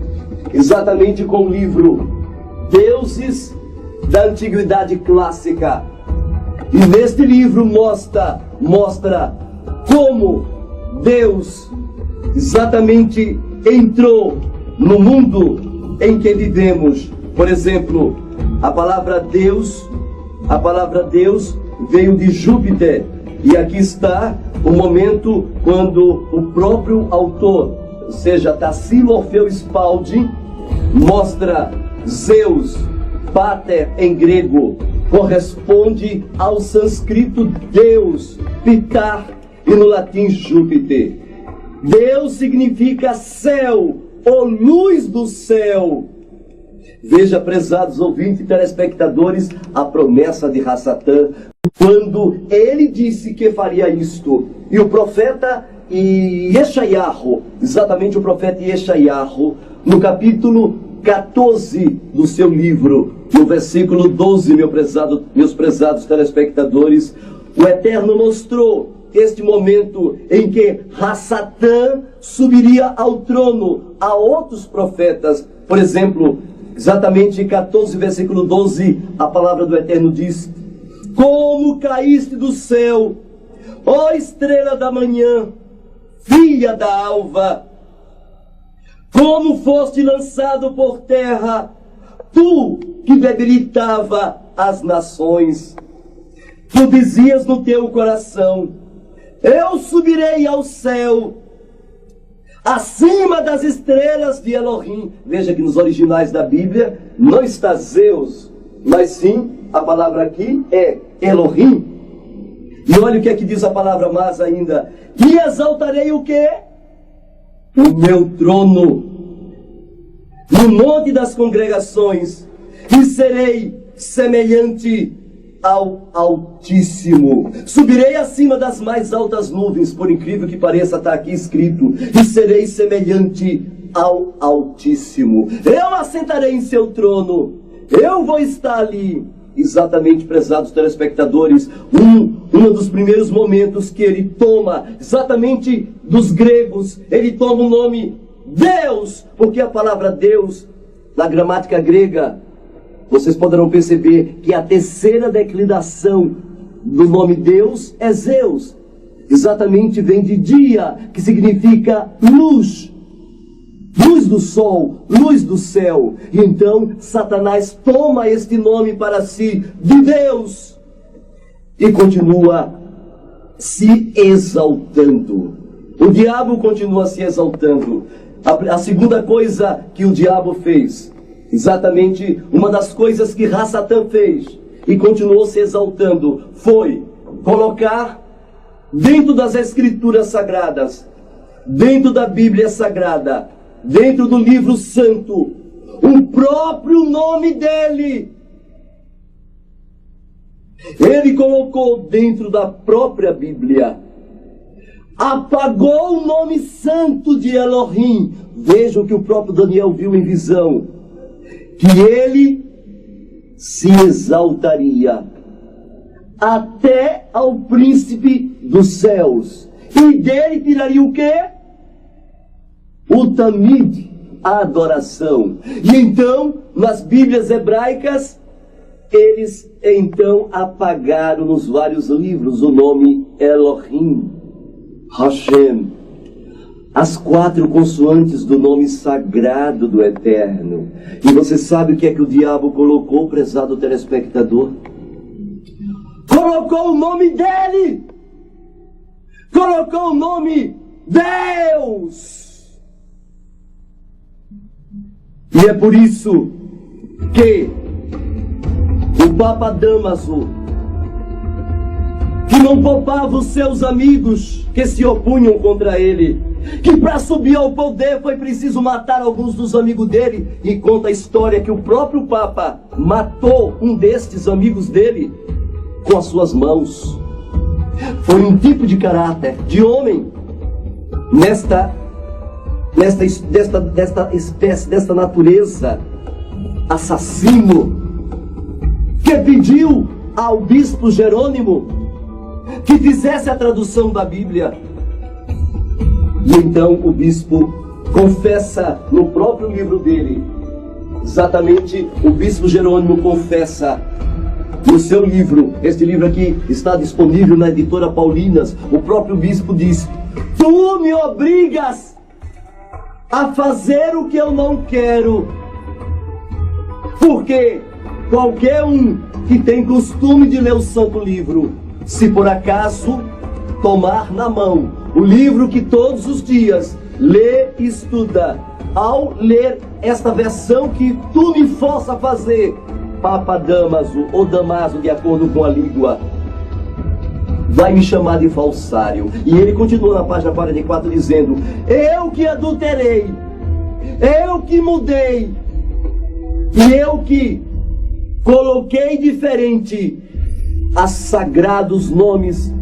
exatamente com o livro Deuses da Antiguidade Clássica. E neste livro mostra como Deus exatamente entrou no mundo em que vivemos. Por exemplo, a palavra Deus veio de Júpiter. E aqui está o momento quando o próprio autor, ou seja, Tarsilo Orfeu Spaldi, mostra Zeus, Pater em grego, corresponde ao sânscrito Deus, Pitar, e no latim Júpiter. Deus significa céu, ou luz do céu. Veja, prezados ouvintes e telespectadores, a promessa de Hassatan, quando ele disse que faria isto. E o profeta Yeshayahu, exatamente o profeta Yeshayahu, no capítulo 14 do seu livro, no versículo 12, meus prezados telespectadores, o Eterno mostrou este momento em que Hassatan subiria ao trono a outros profetas. Por exemplo, exatamente 14, versículo 12, a palavra do Eterno diz: como caíste do céu, ó estrela da manhã, filha da alva, como foste lançado por terra, tu que debilitava as nações. Tu dizias no teu coração: eu subirei ao céu, acima das estrelas de Elohim. Veja que nos originais da Bíblia não está Zeus, mas sim, a palavra aqui é Elohim. E olha o que é que diz a palavra mais ainda: e exaltarei o quê? O meu trono no monte das congregações, e serei semelhante ao Altíssimo. Subirei acima das mais altas nuvens, por incrível que pareça, está aqui escrito, e serei semelhante ao Altíssimo. Eu assentarei em seu trono, eu vou estar ali. Exatamente, prezados telespectadores, um dos primeiros momentos que ele toma, exatamente dos gregos, ele toma o nome Deus, porque a palavra Deus, na gramática grega, vocês poderão perceber que a terceira declinação do nome Deus é Zeus. Exatamente, vem de dia, que significa luz. Luz do sol, luz do céu. Então, Satanás toma este nome para si, de Deus, e continua se exaltando. O diabo continua se exaltando. A segunda coisa que o diabo fez, exatamente uma das coisas que Hassatan fez e continuou se exaltando, foi colocar dentro das escrituras sagradas, dentro da Bíblia Sagrada, dentro do livro santo, o o próprio nome dele. Ele colocou dentro da própria Bíblia, apagou o nome santo de Elohim. Veja o que o próprio Daniel viu em visão, que ele se exaltaria até ao príncipe dos céus, e dele tiraria o quê? O tamid, a adoração. E então, nas Bíblias hebraicas, eles então apagaram nos vários livros o nome Elohim, Hashem, as 4 consoantes do nome sagrado do Eterno. E você sabe o que é que o diabo colocou, prezado telespectador? Colocou o nome dele! Colocou o nome Deus! E é por isso que o Papa Damaso, que não poupava os seus amigos que se opunham contra ele, que para subir ao poder foi preciso matar alguns dos amigos dele, e conta a história que o próprio Papa matou um destes amigos dele com as suas mãos. Foi um tipo de caráter de homem desta espécie, desta natureza, assassino, que pediu ao bispo Jerônimo que fizesse a tradução da Bíblia. E então o bispo confessa no próprio livro dele, exatamente, o bispo Jerônimo confessa no seu livro, este livro aqui está disponível na editora Paulinas. O próprio bispo diz: tu me obrigas a fazer o que eu não quero, porque qualquer um que tem costume de ler o santo livro, se por acaso tomar na mão o livro que todos os dias lê e estuda, ao ler esta versão que tu me força a fazer, Papa Damaso, ou Damaso, de acordo com a língua, vai me chamar de falsário. E ele continua na página 44 dizendo: eu que adulterei, eu que mudei, e eu que coloquei diferente a sagrados nomes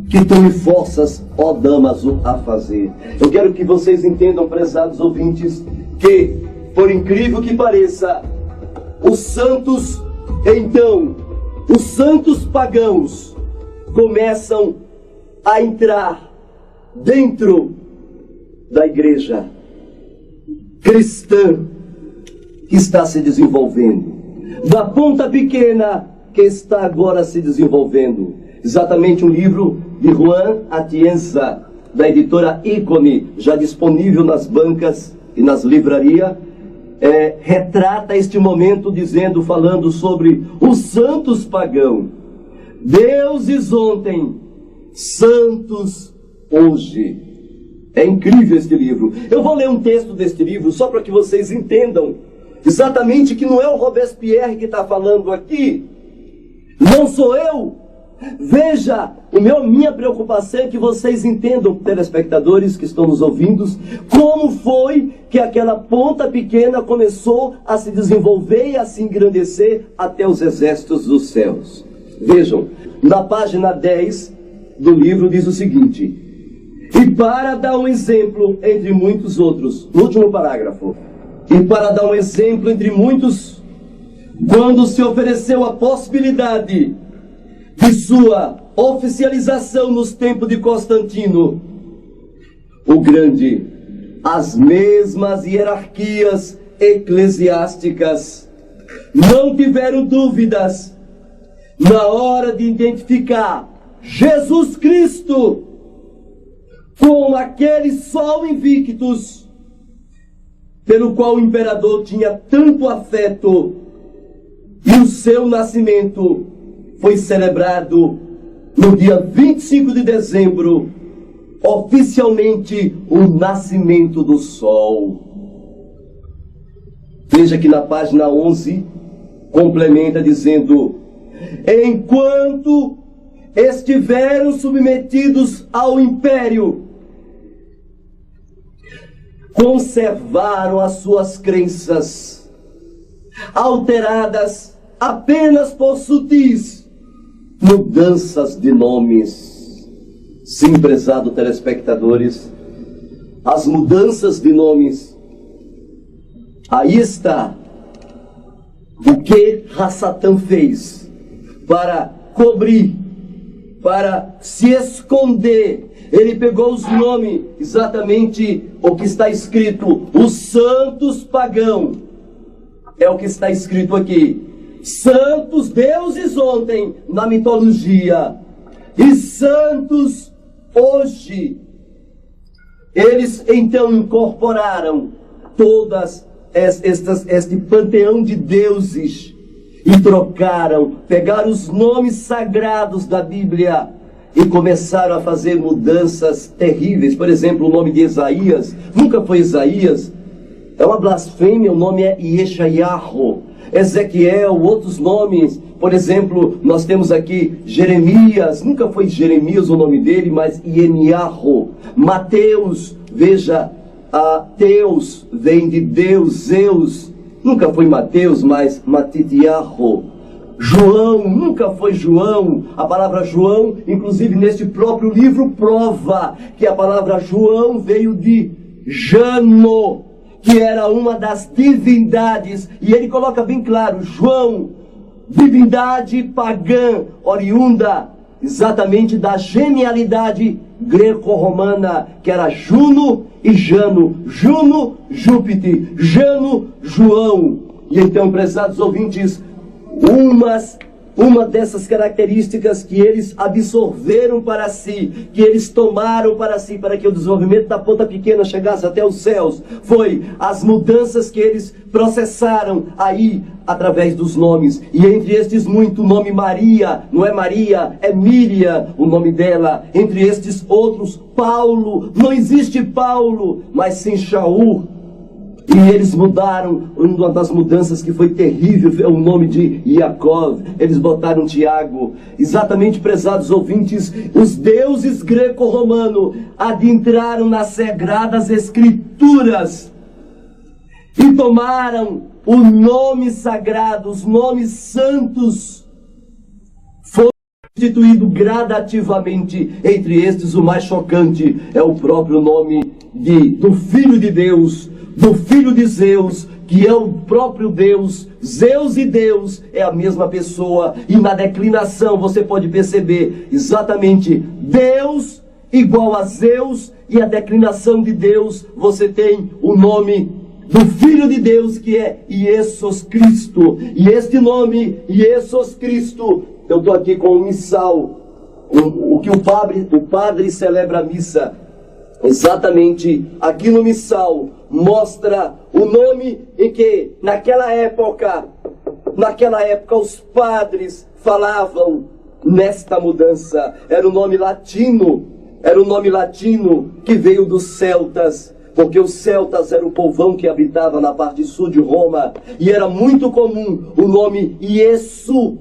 que tu me forças, ó Damaso, a fazer. Eu quero que vocês entendam, prezados ouvintes, que, por incrível que pareça, os santos, então, os santos pagãos começam a entrar dentro da igreja cristã que está se desenvolvendo, da ponta pequena que está agora se desenvolvendo. Exatamente um livro de Juan Atienza, da editora Ícone, já disponível nas bancas e nas livrarias, retrata este momento dizendo, falando sobre os santos pagãos. Deuses ontem, santos hoje. É incrível este livro. Eu vou ler um texto deste livro só para que vocês entendam exatamente que não é o Robespierre que está falando aqui. Não sou eu. Veja, minha preocupação é que vocês entendam, telespectadores que estão nos ouvindo, como foi que aquela ponta pequena começou a se desenvolver e a se engrandecer até os exércitos dos céus. Vejam, na página 10 do livro diz o seguinte: e para dar um exemplo entre muitos outros, no último parágrafo, e para dar um exemplo entre muitos, quando se ofereceu a possibilidade de sua oficialização nos tempos de Constantino o Grande, as mesmas hierarquias eclesiásticas não tiveram dúvidas na hora de identificar Jesus Cristo com aquele sol invictus pelo qual o imperador tinha tanto afeto, e o seu nascimento foi celebrado no dia 25 de dezembro, oficialmente o nascimento do sol. Veja que na página 11 complementa dizendo: enquanto estiveram submetidos ao império, conservaram as suas crenças, alteradas apenas por sutis mudanças de nomes. Sim, prezado telespectadores, as mudanças de nomes. Aí está o que Hassatan fez para cobrir, para se esconder. Ele pegou os nomes, exatamente o que está escrito, os santos pagãos. É o que está escrito aqui. Santos deuses ontem na mitologia e santos hoje. Eles então incorporaram todas este panteão de deuses e trocaram, pegaram os nomes sagrados da Bíblia e começaram a fazer mudanças terríveis. Por exemplo, o nome de Isaías nunca foi Isaías, é uma blasfêmia, o nome é Yeshayahu. Ezequiel, outros nomes, por exemplo, nós temos aqui Jeremias, nunca foi Jeremias o nome dele, mas Ieniahu. Mateus, veja, Teus vem de Deus, Zeus, nunca foi Mateus, mas Matitiahu. João, nunca foi João. A palavra João, inclusive neste próprio livro, prova que a palavra João veio de Jano, que era uma das divindades, e ele coloca bem claro, João, divindade pagã, oriunda exatamente da genialidade greco-romana, que era Juno e Jano. Juno, Júpiter, Jano, João. E então, prezados ouvintes, uma dessas características que eles absorveram para si, que eles tomaram para si, para que o desenvolvimento da ponta pequena chegasse até os céus, foi as mudanças que eles processaram aí, através dos nomes. E entre estes muito, o nome Maria, não é Maria, é Míria, o nome dela. Entre estes outros, Paulo, não existe Paulo, mas sim Shaul. E eles mudaram, uma das mudanças que foi terrível, é o nome de Yaakov. Eles botaram Tiago. Exatamente, prezados ouvintes, os deuses greco-romanos adentraram nas sagradas escrituras e tomaram o nome sagrado, os nomes santos. Foi instituído gradativamente. Entre estes, o mais chocante é o próprio nome do Filho de Deus, do filho de Zeus, que é o próprio Deus. Zeus e Deus é a mesma pessoa. E na declinação você pode perceber exatamente Deus igual a Zeus, e a declinação de Deus você tem o nome do Filho de Deus, que é Jesus Cristo. E este nome, Jesus Cristo, eu estou aqui com o missal, o que o padre celebra a missa. Exatamente aqui no missal mostra o nome em que naquela época os padres falavam nesta mudança. Era o nome latino que veio dos celtas, porque os celtas eram o povão que habitava na parte sul de Roma, e era muito comum o nome Jesus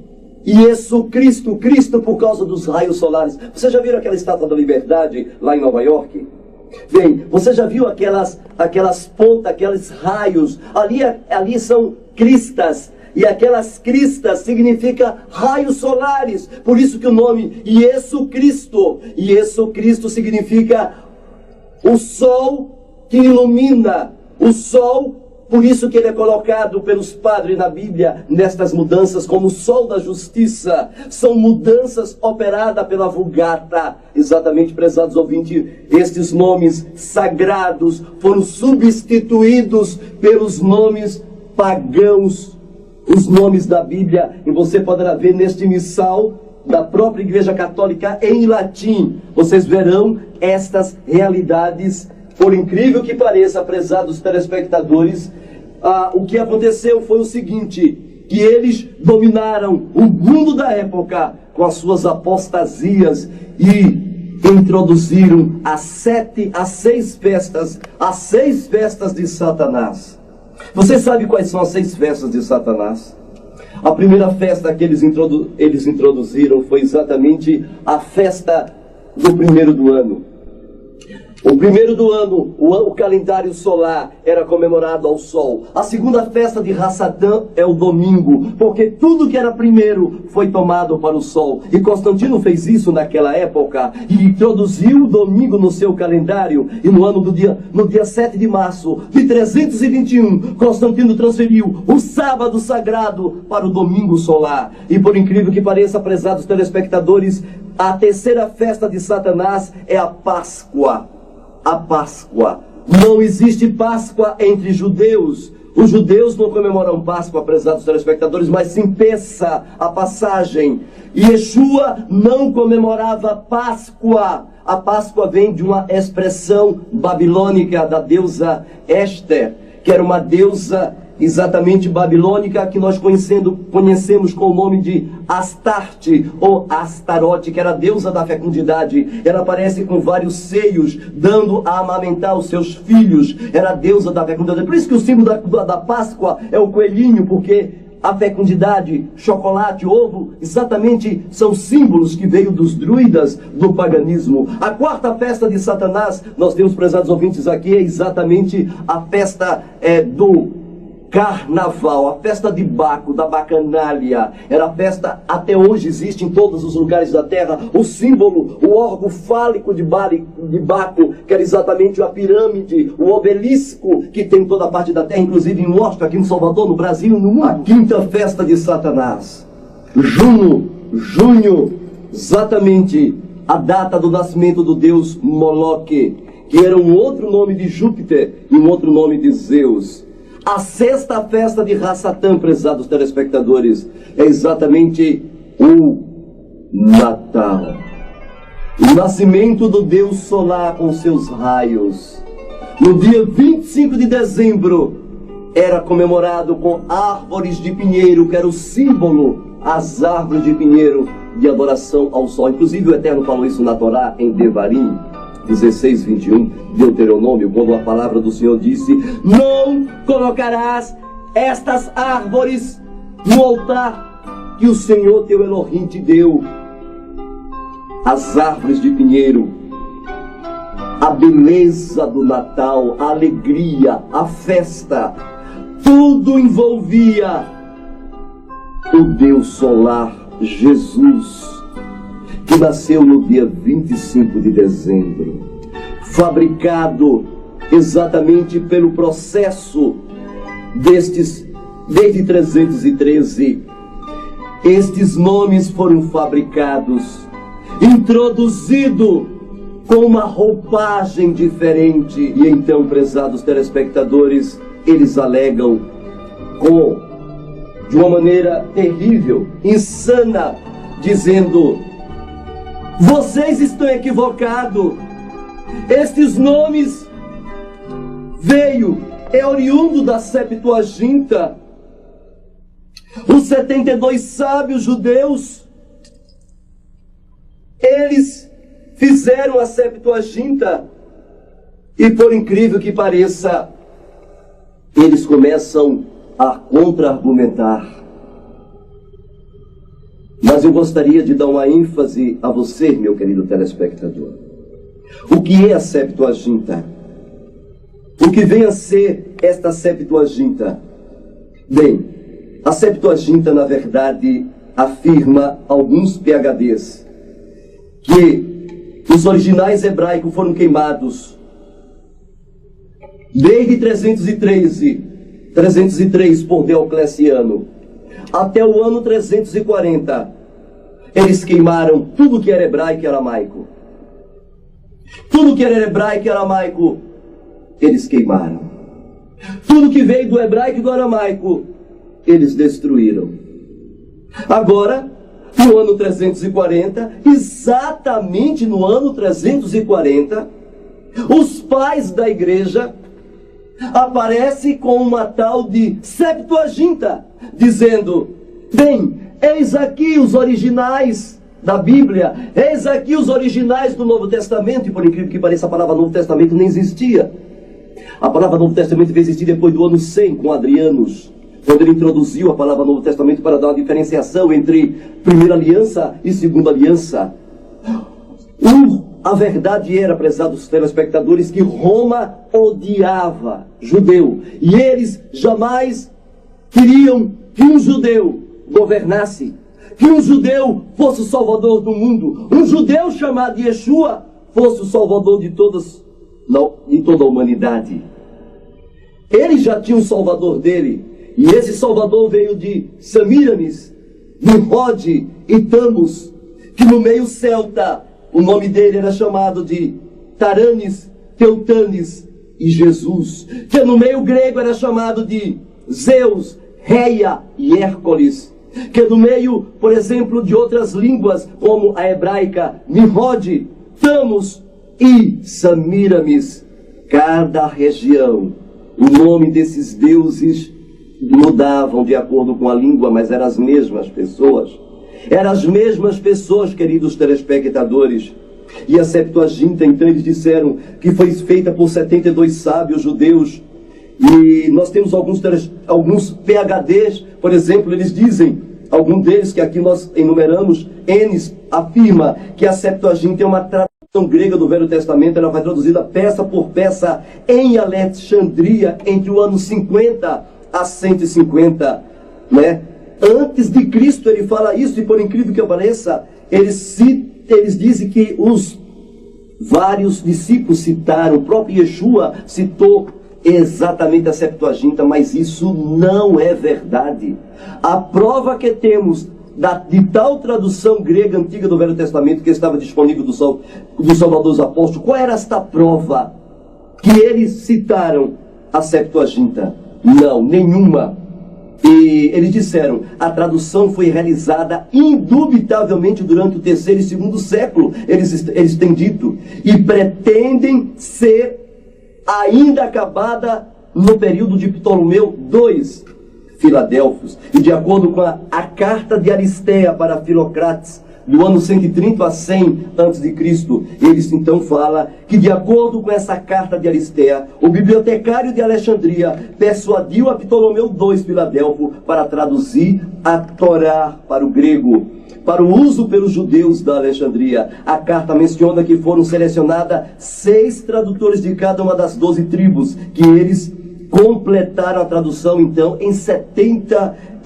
Cristo, Cristo por causa dos raios solares. Você já viram aquela estátua da Liberdade lá em Nova York? Bem, você já viu aquelas pontas, aqueles raios? Ali são cristas, e aquelas cristas significam raios solares. Por isso que o nome Jesus Cristo significa o sol que ilumina, o sol. Por isso que ele é colocado pelos padres na Bíblia, nestas mudanças, como o sol da justiça. São mudanças operadas pela Vulgata. Exatamente, prezados ouvintes, estes nomes sagrados foram substituídos pelos nomes pagãos, os nomes da Bíblia. E você poderá ver neste missal da própria Igreja Católica em latim. Vocês verão estas realidades. Por incrível que pareça, prezados telespectadores, o que aconteceu foi o seguinte, que eles dominaram o mundo da época com as suas apostasias e introduziram as seis festas de Satanás. Você sabe quais são as 6 festas de Satanás? A primeira festa que eles introduziram foi exatamente a festa do primeiro do ano. O primeiro do ano, o calendário solar era comemorado ao sol. A segunda festa de Hassatan é o domingo, porque tudo que era primeiro foi tomado para o sol. E Constantino fez isso naquela época e introduziu o domingo no seu calendário. E no dia 7 de março de 321, Constantino transferiu o sábado sagrado para o domingo solar. E por incrível que pareça, prezados telespectadores, a terceira festa de Satanás é a Páscoa. A Páscoa. Não existe Páscoa entre judeus. Os judeus não comemoram Páscoa, prezados telespectadores, mas sim Pessa, a passagem. E Yeshua não comemorava Páscoa. A Páscoa vem de uma expressão babilônica da deusa Éster, que era uma deusa exatamente babilônica, que nós conhecemos com o nome de Astarte ou Astarote, que era a deusa da fecundidade. Ela aparece com vários seios, dando a amamentar os seus filhos. Era a deusa da fecundidade. Por isso que o símbolo da Páscoa é o coelhinho, porque a fecundidade, chocolate, ovo, exatamente são símbolos que veio dos druidas do paganismo. A quarta festa de Satanás, nós temos, prezados ouvintes, aqui, é exatamente a festa do Carnaval, a festa de Baco, da bacanalha. Era a festa, até hoje existe em todos os lugares da terra, o símbolo, o órgão fálico de Baco, que era exatamente a pirâmide, o obelisco que tem em toda a parte da terra, inclusive em Washington, aqui em Salvador, no Brasil e no mundo. A quinta festa de Satanás, junho, exatamente a data do nascimento do deus Moloque, que era um outro nome de Júpiter e um outro nome de Zeus. A sexta festa de Hassatan, prezados telespectadores, é exatamente o Natal. O nascimento do Deus solar com seus raios. No dia 25 de dezembro, era comemorado com árvores de pinheiro, que era o símbolo, as árvores de pinheiro de adoração ao sol. Inclusive o Eterno falou isso na Torá, em Devarim 16, 21, Deuteronômio, quando a palavra do Senhor disse: não colocarás estas árvores no altar que o Senhor teu Elohim te deu. As árvores de pinheiro, a beleza do Natal, a alegria, a festa, tudo envolvia o Deus solar, Jesus, que nasceu no dia 25 de dezembro, fabricado exatamente pelo processo desde 313. Estes nomes foram fabricados, introduzido com uma roupagem diferente. E então, prezados telespectadores, eles alegam de uma maneira terrível, insana, dizendo: vocês estão equivocados. Estes nomes é oriundo da Septuaginta. Os 72 sábios judeus, eles fizeram a Septuaginta, e por incrível que pareça, eles começam a contra-argumentar. Mas eu gostaria de dar uma ênfase a você, meu querido telespectador. O que é a Septuaginta? O que vem a ser esta Septuaginta? Bem, a Septuaginta, na verdade, afirma alguns PhDs que os originais hebraicos foram queimados desde 303 por Diocleciano até o ano 340. Eles queimaram tudo que era hebraico e aramaico. Tudo que era hebraico e aramaico, eles queimaram. Tudo que veio do hebraico e do aramaico, eles destruíram. Agora, no ano 340, exatamente no ano 340, os pais da igreja aparecem com uma tal de Septuaginta, dizendo: bem, eis aqui os originais da Bíblia, eis aqui os originais do Novo Testamento. E por incrível que pareça, a palavra Novo Testamento nem existia. A palavra Novo Testamento veio existir depois do ano 100, com Adrianos, quando ele introduziu a palavra Novo Testamento para dar uma diferenciação entre Primeira Aliança e Segunda Aliança. a verdade era, prezados telespectadores, que Roma odiava judeu. E eles jamais queriam que um judeu governasse, que um judeu fosse o salvador do mundo. Um judeu chamado Yeshua fosse o salvador de toda a humanidade. Ele já tinha um salvador dele. E esse salvador veio de Samiramis, Nimrod e Tamus, que no meio celta o nome dele era chamado de Taranis, Teutanes e Jesus, que no meio grego era chamado de Zeus, Reia e Hércules, que no meio, por exemplo, de outras línguas, como a hebraica, Nimrod, Tamus e Samiramis. Cada região, o nome desses deuses mudavam de acordo com a língua, mas eram as mesmas pessoas. Eram as mesmas pessoas, queridos telespectadores. E a Septuaginta, então, eles disseram que foi feita por 72 sábios judeus. E nós temos alguns PhDs, por exemplo, eles dizem, algum deles que aqui nós enumeramos, Enes afirma que a Septuaginta é uma tradução grega do Velho Testamento. Ela vai traduzida peça por peça em Alexandria entre o ano 50 a 150, né? Antes de Cristo ele fala isso, e por incrível que pareça, eles dizem que os vários discípulos citaram, o próprio Yeshua citou exatamente a Septuaginta, mas isso não é verdade. A prova que temos de tal tradução grega antiga do Velho Testamento que estava disponível do Salvador dos Apóstolos, qual era esta prova? Que eles citaram a Septuaginta? Não, nenhuma. E eles disseram, a tradução foi realizada indubitavelmente durante o 3º e 2º século, eles têm dito, e pretendem ser ainda acabada no período de Ptolomeu II, Filadelfos. E de acordo com a carta de Aristéia para Filocrates, do ano 130 a 100 a.C., eles então falam que, de acordo com essa carta de Aristéia, o bibliotecário de Alexandria persuadiu a Ptolomeu II Filadelfo para traduzir a Torá para o grego, para o uso pelos judeus da Alexandria. A carta menciona que foram selecionados 6 tradutores de cada uma das 12 tribos, que eles completaram a tradução, então,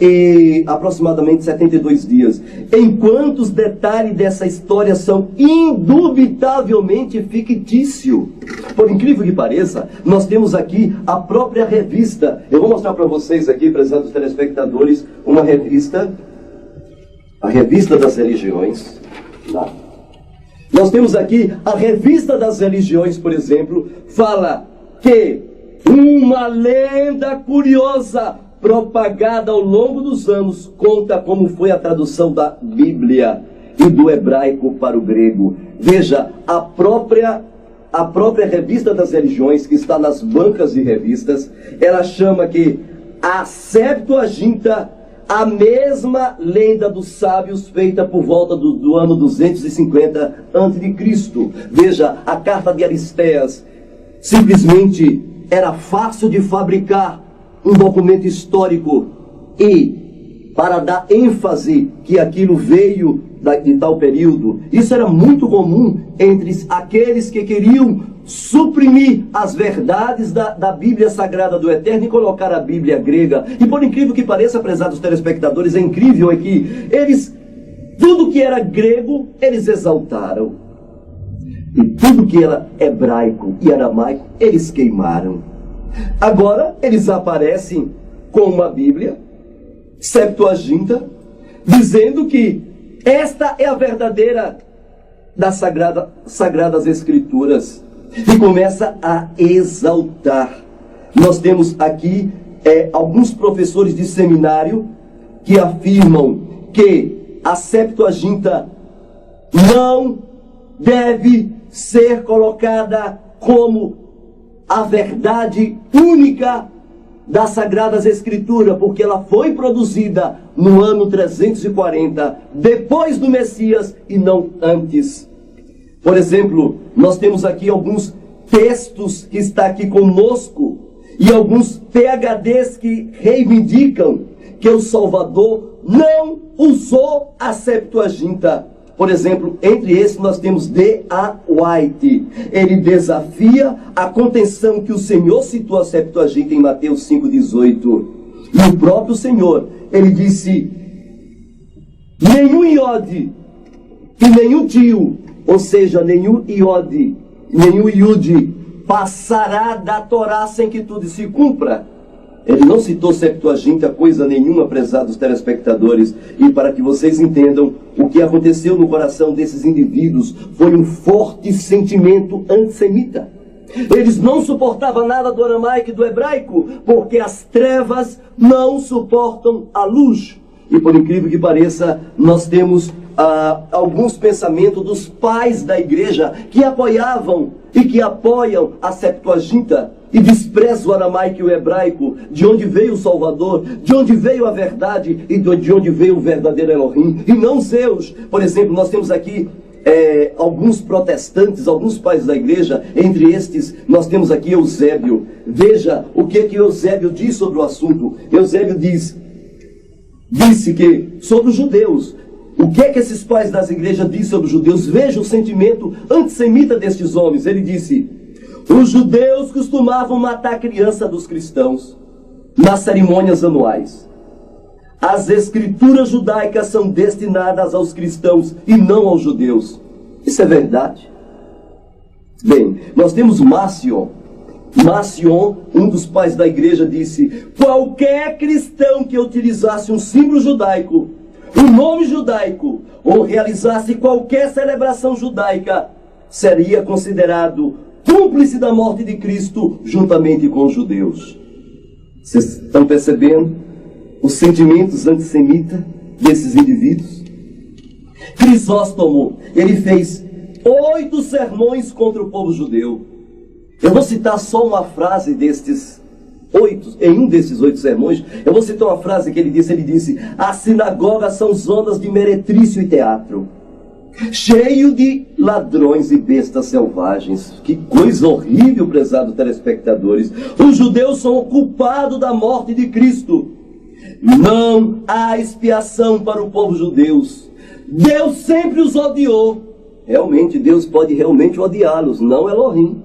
em aproximadamente 72 dias. Enquanto os detalhes dessa história são indubitavelmente fictícios. Por incrível que pareça, nós temos aqui a própria revista. Eu vou mostrar para vocês aqui, prezados telespectadores, uma revista, a Revista das Religiões. Lá. Nós temos aqui a Revista das Religiões, por exemplo, fala que uma lenda curiosa propagada ao longo dos anos conta como foi a tradução da Bíblia e do hebraico para o grego. Veja, a própria Revista das Religiões, que está nas bancas de revistas, ela chama que a Septuaginta, a mesma lenda dos sábios feita por volta do ano 250 a.C. Veja, a carta de Aristéias simplesmente era fácil de fabricar um documento histórico e para dar ênfase que aquilo veio de tal período. Isso era muito comum entre aqueles que queriam suprimir as verdades da Bíblia Sagrada do Eterno e colocar a Bíblia grega. E por incrível que pareça, prezados telespectadores, é incrível é que tudo que era grego, eles exaltaram. E tudo que era hebraico e aramaico, eles queimaram. Agora, eles aparecem com uma Bíblia, Septuaginta, dizendo que esta é a verdadeira das Sagradas Escrituras. E começa a exaltar. Nós temos aqui alguns professores de seminário que afirmam que a Septuaginta não deve ser colocada como a verdade única das Sagradas Escrituras, porque ela foi produzida no ano 340, depois do Messias e não antes. Por exemplo, nós temos aqui alguns textos que estão aqui conosco e alguns PhDs que reivindicam que o Salvador não usou a Septuaginta. Por exemplo, entre esses nós temos D.A. White. Ele desafia a contenção que o Senhor citou a Septuaginta em Mateus 5,18. E o próprio Senhor, ele disse: nenhum iode e nenhum tio, ou seja, nenhum iode, nenhum iude, passará da Torá sem que tudo se cumpra. Ele não citou Septuaginta coisa nenhuma, prezados telespectadores, e para que vocês entendam o que aconteceu no coração desses indivíduos, foi um forte sentimento antissemita. Eles não suportavam nada do aramaico e do hebraico, porque as trevas não suportam a luz. E por incrível que pareça, nós temos alguns pensamentos dos pais da igreja que apoiavam e que apoiam a Septuaginta e desprezam o aramaico e o hebraico, de onde veio o Salvador, de onde veio a verdade e de onde veio o verdadeiro Elohim, e não Zeus. Por exemplo, nós temos aqui alguns protestantes, alguns pais da igreja. Entre estes nós temos aqui Eusébio. Veja o que Eusébio diz sobre o assunto. Eusébio disse que sobre os judeus, o que esses pais das igrejas dizem sobre os judeus? Veja o sentimento antissemita destes homens. Ele disse: os judeus costumavam matar a criança dos cristãos nas cerimônias anuais. As escrituras judaicas são destinadas aos cristãos e não aos judeus. Isso é verdade? Bem, nós temos Marcion. Marcion, um dos pais da igreja, disse: qualquer cristão que utilizasse um símbolo judaico, um nome judaico, ou realizasse qualquer celebração judaica, seria considerado cúmplice da morte de Cristo juntamente com os judeus. Vocês estão percebendo os sentimentos antissemitas desses indivíduos? Crisóstomo, ele fez 8 sermões contra o povo judeu. Eu vou citar só uma frase destes 8, em um desses 8 sermões, eu vou citar uma frase que ele disse: as sinagogas são zonas de meretrício e teatro, cheio de ladrões e bestas selvagens. Que coisa horrível, prezados telespectadores. Os judeus são o culpado da morte de Cristo. Não há expiação para o povo judeu. Deus sempre os odiou. Realmente, Deus pode realmente odiá-los, não Elohim.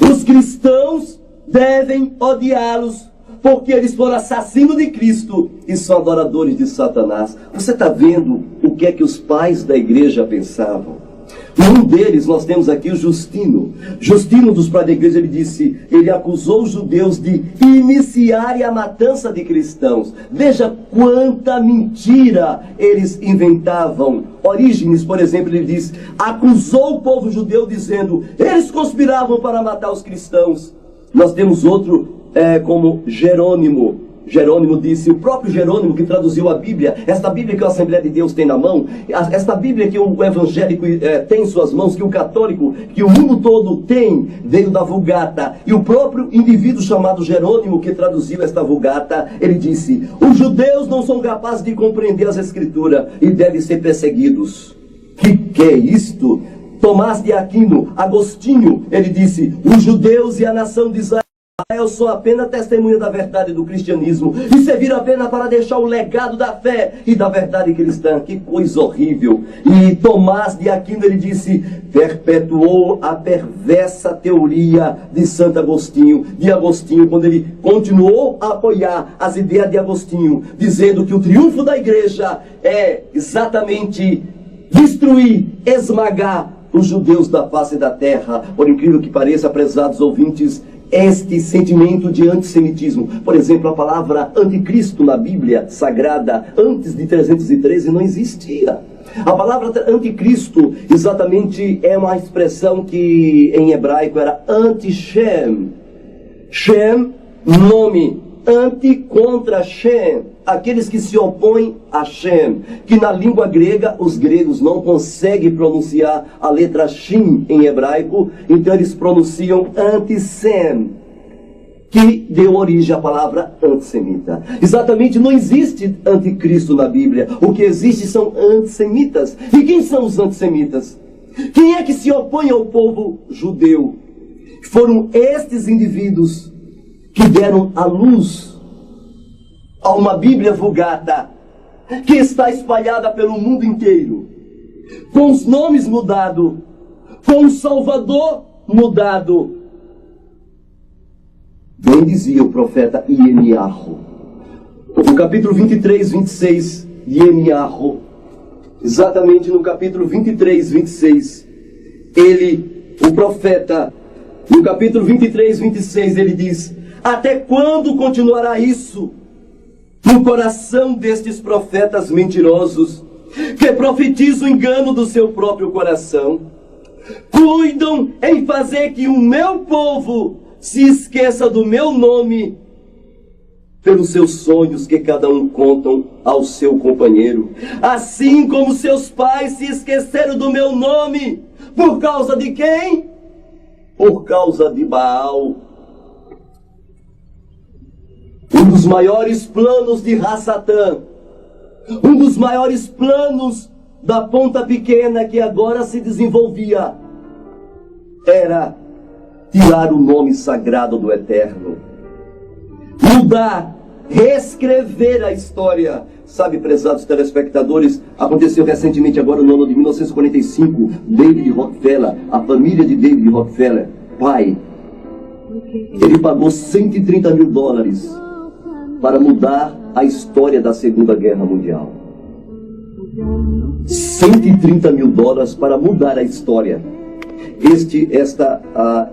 Os cristãos devem odiá-los, porque eles foram assassinos de Cristo e são adoradores de Satanás. Você está vendo o que é que os pais da igreja pensavam? Um deles, nós temos aqui o Justino. Justino, dos pais da igreja, ele acusou os judeus de iniciarem a matança de cristãos. Veja quanta mentira eles inventavam. Orígenes, por exemplo, ele diz: acusou o povo judeu dizendo: eles conspiravam para matar os cristãos. Nós temos outro como Jerônimo. Jerônimo disse, o próprio Jerônimo que traduziu a Bíblia, esta Bíblia que a Assembleia de Deus tem na mão, esta Bíblia que o evangélico tem em suas mãos, que o católico, que o mundo todo tem, veio da Vulgata. E o próprio indivíduo chamado Jerônimo que traduziu esta Vulgata, ele disse: os judeus não são capazes de compreender as Escrituras e devem ser perseguidos. Que é isto? Tomás de Aquino, Agostinho, ele disse: os judeus e a nação de Israel são apenas testemunha da verdade do cristianismo e serviram apenas para deixar o legado da fé e da verdade cristã. Que coisa horrível. E Tomás de Aquino, ele disse, perpetuou a perversa teoria de Santo Agostinho, quando ele continuou a apoiar as ideias de Agostinho, dizendo que o triunfo da igreja é exatamente destruir, esmagar os judeus da face da terra. Por incrível que pareça, prezados ouvintes, este sentimento de antissemitismo, por exemplo, a palavra anticristo na Bíblia Sagrada, antes de 313, não existia. A palavra anticristo exatamente é uma expressão que em hebraico era anti-Shem. Shem, nome, anti contra Shem, aqueles que se opõem a Shem, que na língua grega os gregos não conseguem pronunciar a letra Shin em hebraico, então eles pronunciam anti-Sem, que deu origem à palavra antissemita. Exatamente, não existe anticristo na Bíblia, o que existe são antissemitas. E quem são os antissemitas? Quem é que se opõe ao povo judeu? Foram estes indivíduos que deram a luz a uma Bíblia Vulgata, que está espalhada pelo mundo inteiro. com os nomes mudados, com o Salvador mudado. Bem dizia o profeta Irmiyahu, no capítulo 23, 26 de Irmiyahu, exatamente no capítulo 23, 26, o profeta, no capítulo 23, 26, ele diz: até quando continuará isso no coração destes profetas mentirosos, que profetizam o engano do seu próprio coração? Cuidam em fazer que o meu povo se esqueça do meu nome pelos seus sonhos que cada um contam ao seu companheiro, assim como seus pais se esqueceram do meu nome. Por causa de quem? Por causa de Baal. Um dos maiores planos de Hassatã, um dos maiores planos da ponta pequena que agora se desenvolvia, era tirar o nome sagrado do Eterno, mudar, reescrever a história. Sabe, prezados telespectadores, aconteceu recentemente, agora no ano de 1945, David Rockefeller, a família de David Rockefeller, pai, ele pagou $130 mil para mudar a história da Segunda Guerra Mundial. $130 mil para mudar a história.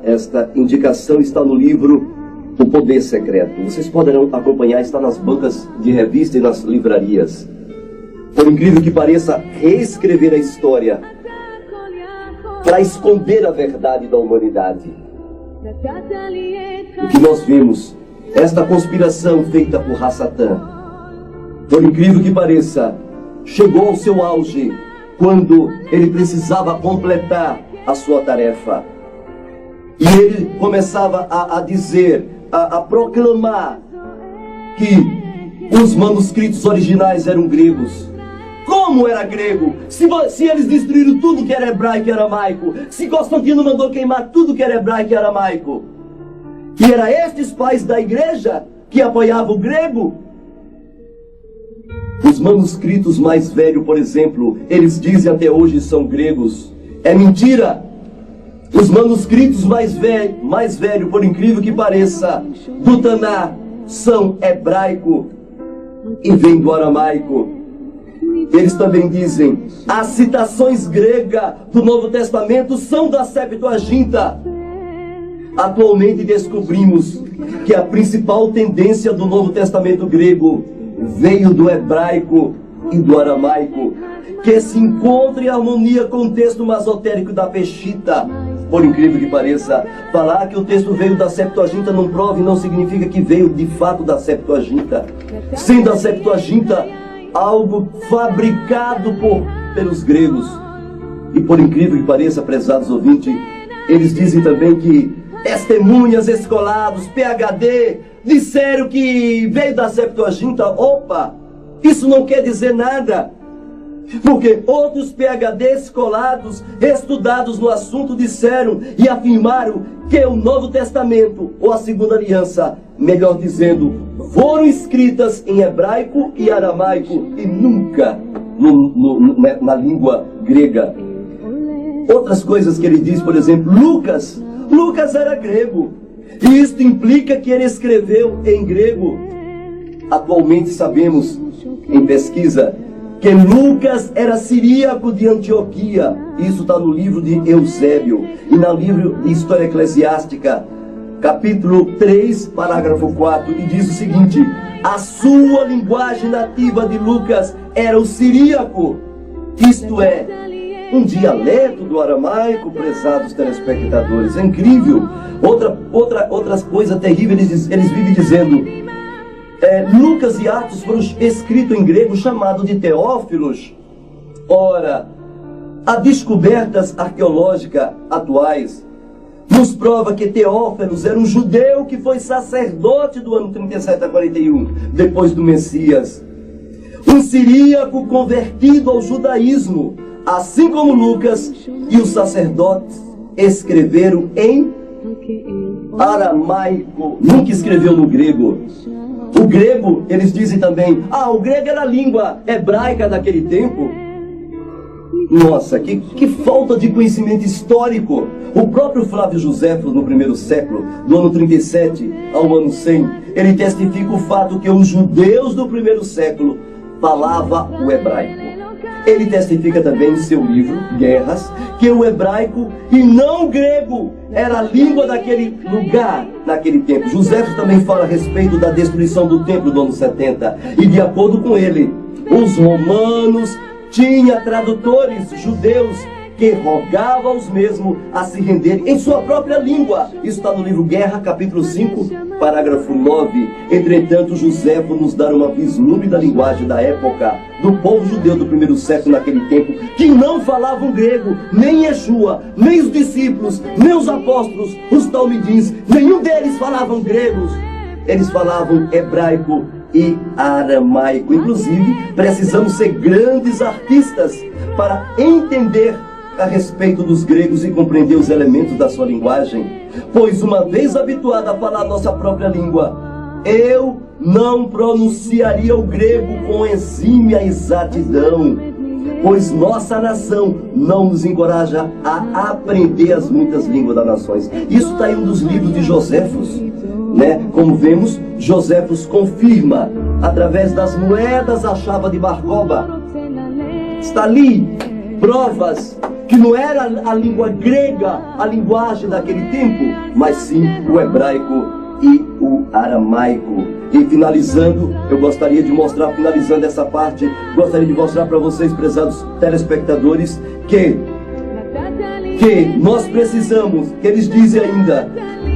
Esta indicação está no livro O Poder Secreto. Vocês poderão acompanhar, está nas bancas de revista e nas livrarias. Por incrível que pareça, reescrever a história para esconder a verdade da humanidade. O que nós vemos, esta conspiração feita por Hassatã, por incrível que pareça, chegou ao seu auge quando ele precisava completar a sua tarefa. E ele começava a dizer, a proclamar que os manuscritos originais eram gregos. Como era grego? Se eles destruíram tudo que era hebraico e aramaico, se Constantino mandou queimar tudo que era hebraico e aramaico, e era estes pais da igreja que apoiavam o grego. Os manuscritos mais velhos, por exemplo, eles dizem até hoje são gregos. É mentira. Os manuscritos mais velhos, por incrível que pareça, do Taná, são hebraico e vem do aramaico. Eles também dizem, as citações gregas do Novo Testamento são da Septuaginta. Atualmente descobrimos que a principal tendência do Novo Testamento grego veio do hebraico e do aramaico, que se encontra em harmonia com o texto masotérico da Peshitta. Por incrível que pareça, falar que o texto veio da Septuaginta não prova e não significa que veio de fato da Septuaginta, sendo a Septuaginta algo fabricado pelos gregos. E por incrível que pareça, prezados ouvintes, eles dizem também que testemunhas escolados, PhD, disseram que veio da Septuaginta. Opa, isso não quer dizer nada, porque outros PhD escolados, estudados no assunto, disseram e afirmaram que o Novo Testamento, ou a Segunda Aliança, melhor dizendo, foram escritas em hebraico e aramaico e nunca na língua grega. Outras coisas que ele diz, por exemplo, Lucas era grego, e isto implica que ele escreveu em grego. Atualmente sabemos, em pesquisa, que Lucas era siríaco de Antioquia. Isso está no livro de Eusébio e no livro de História Eclesiástica, capítulo 3, parágrafo 4, e diz o seguinte: a sua linguagem nativa de Lucas era o siríaco, isto é, um dialeto do aramaico, prezados telespectadores. É incrível. Outras coisas terríveis, eles vivem dizendo, Lucas e Atos foram escritos em grego, chamado de Teófilos. Ora, as descobertas arqueológicas atuais nos prova que Teófilos era um judeu que foi sacerdote do ano 37 a 41, depois do Messias. Um siríaco convertido ao judaísmo, assim como Lucas e os sacerdotes escreveram em aramaico, nunca escreveu no grego. O grego, eles dizem também, o grego era a língua hebraica daquele tempo. Nossa, que falta de conhecimento histórico. O próprio Flávio Joséfo, no primeiro século, do ano 37 ao ano 100, ele testifica o fato que os judeus do primeiro século falavam o hebraico. Ele testifica também em seu livro, Guerras, que o hebraico e não o grego era a língua daquele lugar, naquele tempo. Joséfo também fala a respeito da destruição do templo do ano 70. E de acordo com ele, os romanos tinham tradutores judeus que rogavam aos mesmos a se renderem em sua própria língua. Isso está no livro Guerra, capítulo 5, parágrafo 9. Entretanto, Joséfo nos dá uma vislumbre da linguagem da época do povo judeu do primeiro século naquele tempo, que não falavam grego, nem Yeshua, nem os discípulos, nem os apóstolos, os talmidins, nenhum deles falavam gregos. Eles falavam hebraico e aramaico. Inclusive, precisamos ser grandes artistas para entender a respeito dos gregos e compreender os elementos da sua linguagem, pois uma vez habituado a falar nossa própria língua, eu não pronunciaria o grego com exímia exatidão, pois nossa nação não nos encoraja a aprender as muitas línguas das nações. Isso está em um dos livros de Joséfos, né? Como vemos, Joséfos confirma através das moedas achadas de Barcoba. Está ali provas que não era a língua grega, a linguagem daquele tempo, mas sim o hebraico e o aramaico. E finalizando, eu gostaria de mostrar, finalizando essa parte, gostaria de mostrar para vocês, prezados telespectadores, que nós precisamos, que eles dizem ainda,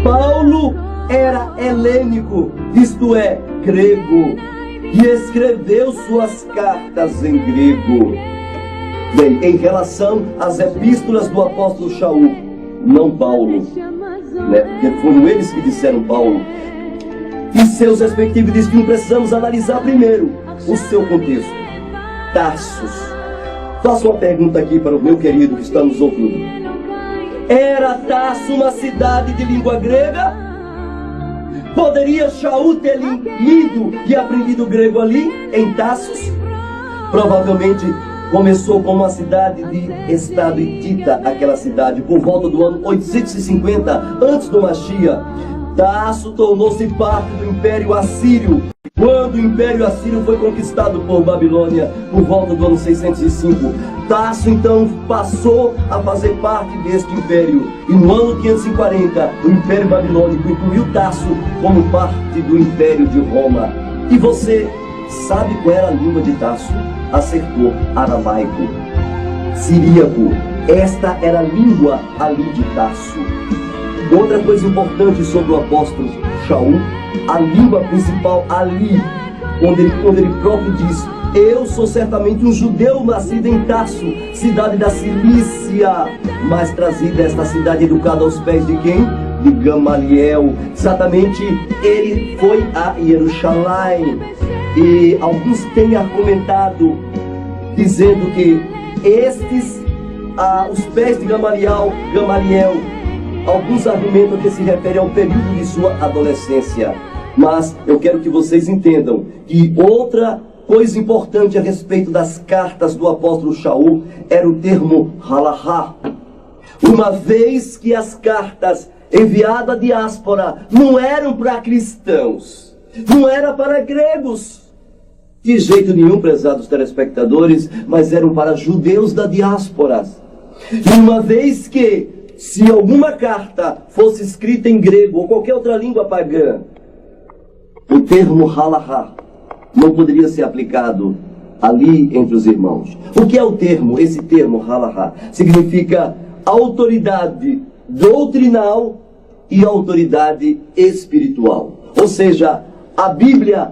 Paulo era helênico, isto é, grego, e escreveu suas cartas em grego. Bem, em relação às epístolas do apóstolo Shaul, não Paulo, né? Porque foram eles que disseram Paulo, e seus respectivos destinos, precisamos analisar primeiro o seu contexto. Tarsus. Faço uma pergunta aqui para o meu querido que está nos ouvindo. Era Tarso uma cidade de língua grega? Poderia Shaul ter lido e aprendido grego ali, em Tarsus? Provavelmente começou como uma cidade de estado hitita, aquela cidade, por volta do ano 850 antes do Mashiach. Tarso tornou-se parte do Império Assírio, quando o Império Assírio foi conquistado por Babilônia, por volta do ano 605. Tarso então passou a fazer parte deste império, e no ano 540 o Império Babilônico incluiu Tarso como parte do Império de Roma. E você sabe qual era a língua de Tarso? Acertou, aramaico, siríaco. Esta era a língua ali de Tarso. Outra coisa importante sobre o apóstolo Shaul, a língua principal ali, onde ele próprio diz, eu sou certamente um judeu nascido em Tarso, cidade da Cilícia, mas trazido esta cidade educada aos pés de quem? De Gamaliel. Exatamente, ele foi a Jerusalém. E alguns têm argumentado, dizendo que os pés de Gamaliel, alguns argumentam que se refere ao período de sua adolescência. Mas eu quero que vocês entendam que outra coisa importante a respeito das cartas do apóstolo Shaul era o termo halahá. Uma vez que as cartas enviadas à diáspora não eram para cristãos, não era para gregos, de jeito nenhum, prezados telespectadores, mas eram para judeus da diáspora. E uma vez que, se alguma carta fosse escrita em grego ou qualquer outra língua pagã, o termo halahá não poderia ser aplicado ali entre os irmãos. O que é o termo? Esse termo halahá significa autoridade doutrinal e autoridade espiritual. Ou seja, a Bíblia,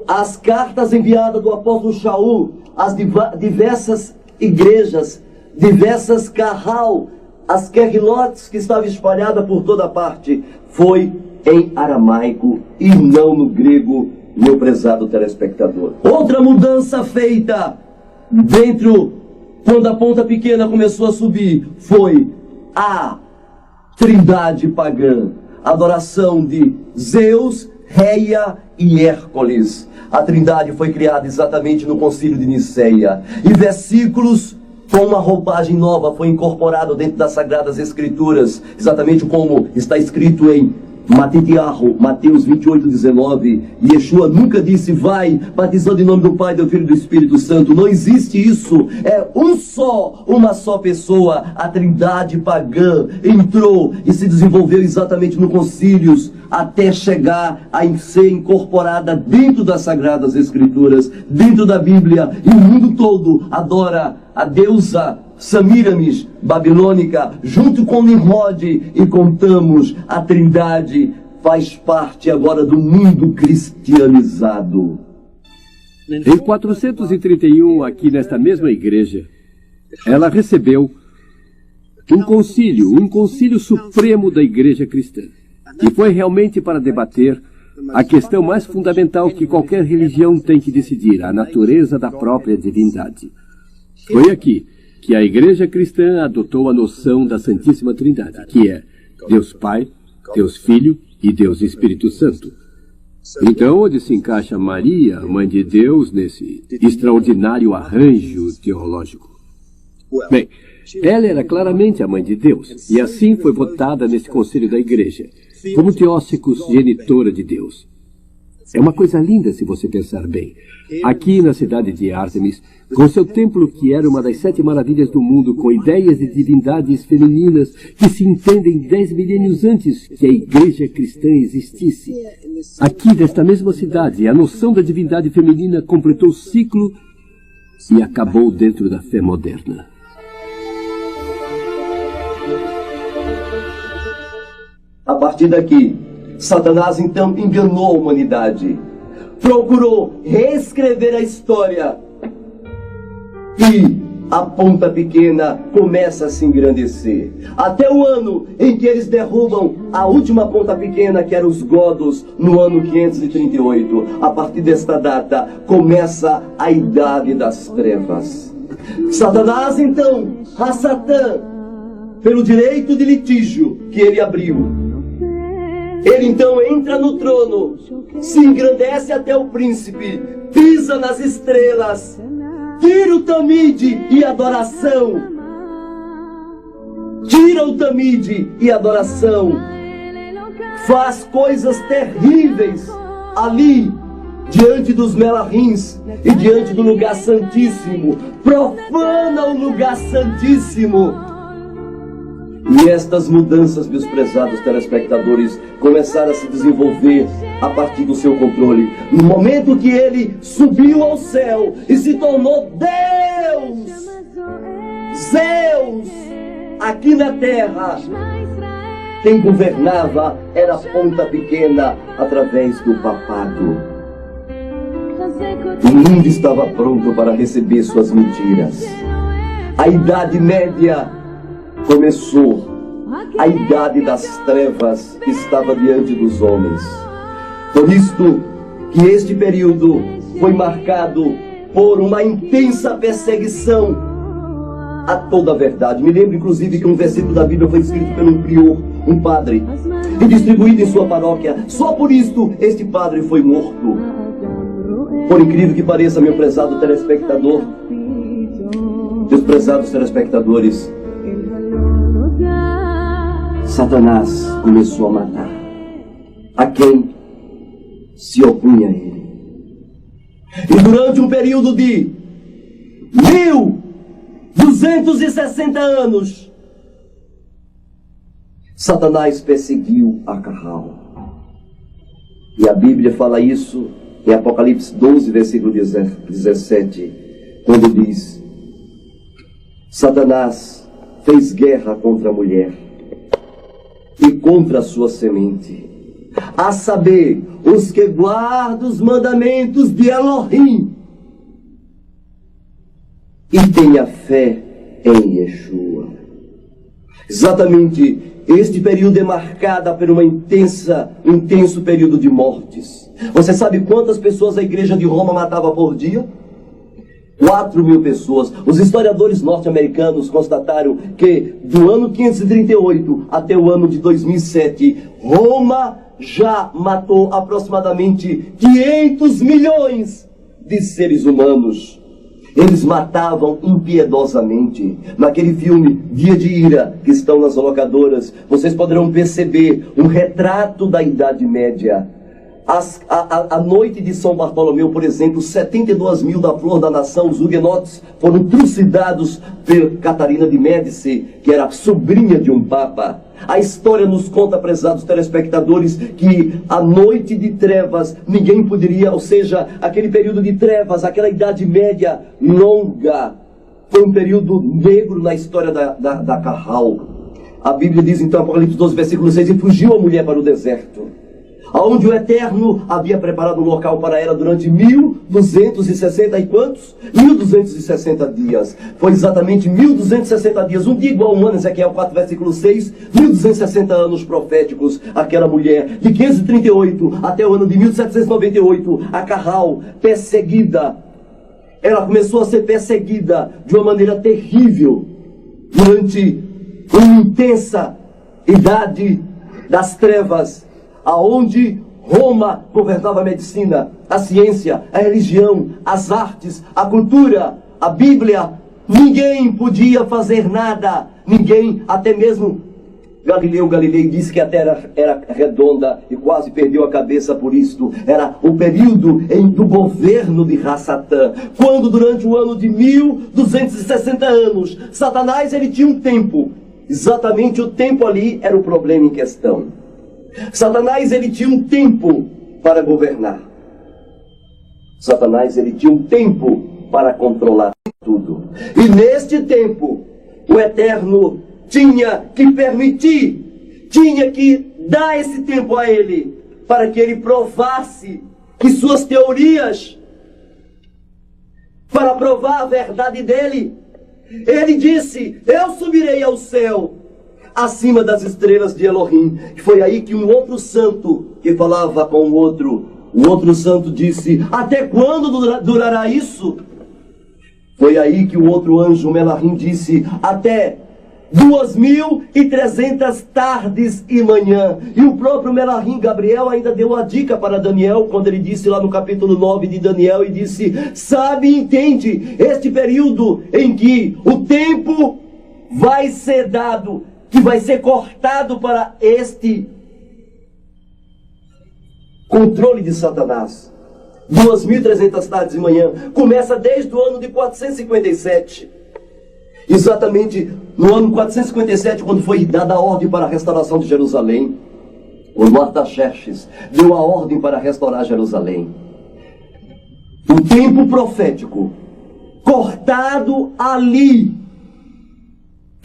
as cartas enviadas do apóstolo Shaul, as diversas igrejas, diversas carral, as querrilotes que estavam espalhadas por toda parte, foi em aramaico e não no grego, meu prezado telespectador. Outra mudança feita dentro, quando a ponta pequena começou a subir, foi a trindade pagã, adoração de Zeus, Reia e Hércules. A trindade foi criada exatamente no concílio de Niceia. E versículos Com uma roupagem nova foi incorporado dentro das Sagradas Escrituras, exatamente como está escrito em Mateus 28:19. Yeshua nunca disse: vai, batizando em nome do Pai, do Filho e do Espírito Santo. Não existe isso. É uma só pessoa. A trindade pagã entrou e se desenvolveu exatamente no concílios, até chegar a ser incorporada dentro das Sagradas Escrituras, dentro da Bíblia. E o mundo todo adora a deusa Semiramis babilônica, junto com Nimrod, e contamos, a trindade faz parte agora do mundo cristianizado. Em 431, aqui nesta mesma igreja, ela recebeu um concílio supremo da igreja cristã. E foi realmente para debater a questão mais fundamental que qualquer religião tem que decidir: a natureza da própria divindade. Foi aqui que a igreja cristã adotou a noção da Santíssima Trindade, que é Deus Pai, Deus Filho e Deus Espírito Santo. Então, onde se encaixa Maria, Mãe de Deus, nesse extraordinário arranjo teológico? Bem, ela era claramente a Mãe de Deus, e assim foi votada nesse conselho da igreja, como Teósicos, genitora de Deus. É uma coisa linda se você pensar bem. Aqui na cidade de Ártemis, com seu templo que era uma das 7 maravilhas do mundo, com ideias de divindades femininas que se entendem 10 milênios antes que a igreja cristã existisse. Aqui nesta mesma cidade, a noção da divindade feminina completou o ciclo e acabou dentro da fé moderna. A partir daqui, Satanás então enganou a humanidade, procurou reescrever a história, e a ponta pequena começa a se engrandecer, até o ano em que eles derrubam a última ponta pequena, que era os godos, no ano 538. A partir desta data começa a Idade das Trevas. Satanás então, a Satã, pelo direito de litígio que ele abriu, ele então entra no trono, se engrandece até o príncipe, pisa nas estrelas, tira o tamide e adoração. Tira o tamide e adoração. Faz coisas terríveis ali, diante dos Melahins e diante do lugar santíssimo. Profana o lugar santíssimo. E estas mudanças, meus prezados telespectadores, começaram a se desenvolver a partir do seu controle. No momento que ele subiu ao céu e se tornou Deus, Zeus, aqui na terra, quem governava era a ponta pequena através do papado. O mundo estava pronto para receber suas mentiras. A Idade Média começou. A Idade das Trevas estava diante dos homens. Por isto que este período foi marcado por uma intensa perseguição a toda a verdade. Me lembro inclusive que um versículo da Bíblia foi escrito por um prior, um padre, e distribuído em sua paróquia. Só por isto este padre foi morto. Por incrível que pareça, meu prezado telespectador, meus prezados telespectadores, Satanás começou a matar a quem se opunha a ele. E durante um período de 1260 anos, Satanás perseguiu a Carral. E a Bíblia fala isso em Apocalipse 12, versículo 17, quando diz: Satanás fez guerra contra a mulher e contra a sua semente, a saber, os que guardam os mandamentos de Elohim e têm a fé em Yeshua. Exatamente, este período é marcado por um intenso período de mortes. Você sabe quantas pessoas a igreja de Roma matava por dia? 4.000 pessoas. Os historiadores norte-americanos constataram que do ano 538 até o ano de 2007, Roma já matou aproximadamente 500 milhões de seres humanos. Eles matavam impiedosamente. Naquele filme Dia de Ira, que estão nas locadoras, vocês poderão perceber um retrato da Idade Média. A noite de São Bartolomeu, por exemplo, 72 mil da Flor da Nação, os huguenotes, foram trucidados por Catarina de Médici, que era sobrinha de um papa. A história nos conta, prezados telespectadores, que a noite de trevas, ninguém poderia, ou seja, aquele período de trevas, aquela Idade Média longa, foi um período negro na história da Carral. A Bíblia diz então, Apocalipse 12, versículo 6, e fugiu a mulher para o deserto, aonde o Eterno havia preparado um local para ela durante 1260 e quantos? 1260 dias. Foi exatamente 1260 dias, um dia igual a um ano, Ezequiel 4, versículo 6, 1260 anos proféticos. Aquela mulher, de 538 até o ano de 1798, a Carral, perseguida, ela começou a ser perseguida de uma maneira terrível, durante uma intensa idade das trevas, aonde Roma governava a medicina, a ciência, a religião, as artes, a cultura, a Bíblia. Ninguém podia fazer nada. Ninguém, até mesmo Galileu Galilei disse que a Terra era redonda e quase perdeu a cabeça por isto. Era o período do governo de Rassatã, quando durante o ano de 1260 anos, Satanás ele tinha um tempo. Exatamente o tempo ali era o problema em questão. Satanás ele tinha um tempo para governar. Satanás ele tinha um tempo para controlar tudo. E neste tempo, o Eterno tinha que permitir, tinha que dar esse tempo a ele, para que ele provasse que suas teorias, para provar a verdade dele, ele disse: eu subirei ao céu, acima das estrelas de Elohim. Foi aí que um outro santo, que falava com o outro santo disse: até quando durará isso? Foi aí que o outro anjo, Melahim, disse: até 2300 tardes e manhã. E o próprio Melahim, Gabriel, ainda deu a dica para Daniel, quando ele disse lá no capítulo 9 de Daniel, e disse: sabe e entende este período em que o tempo vai ser dado, que vai ser cortado para este controle de Satanás. 2300 tardes de manhã. Começa desde o ano de 457. Exatamente no ano 457, quando foi dada a ordem para a restauração de Jerusalém. O Artaxerxes deu a ordem para restaurar Jerusalém. O tempo profético cortado ali,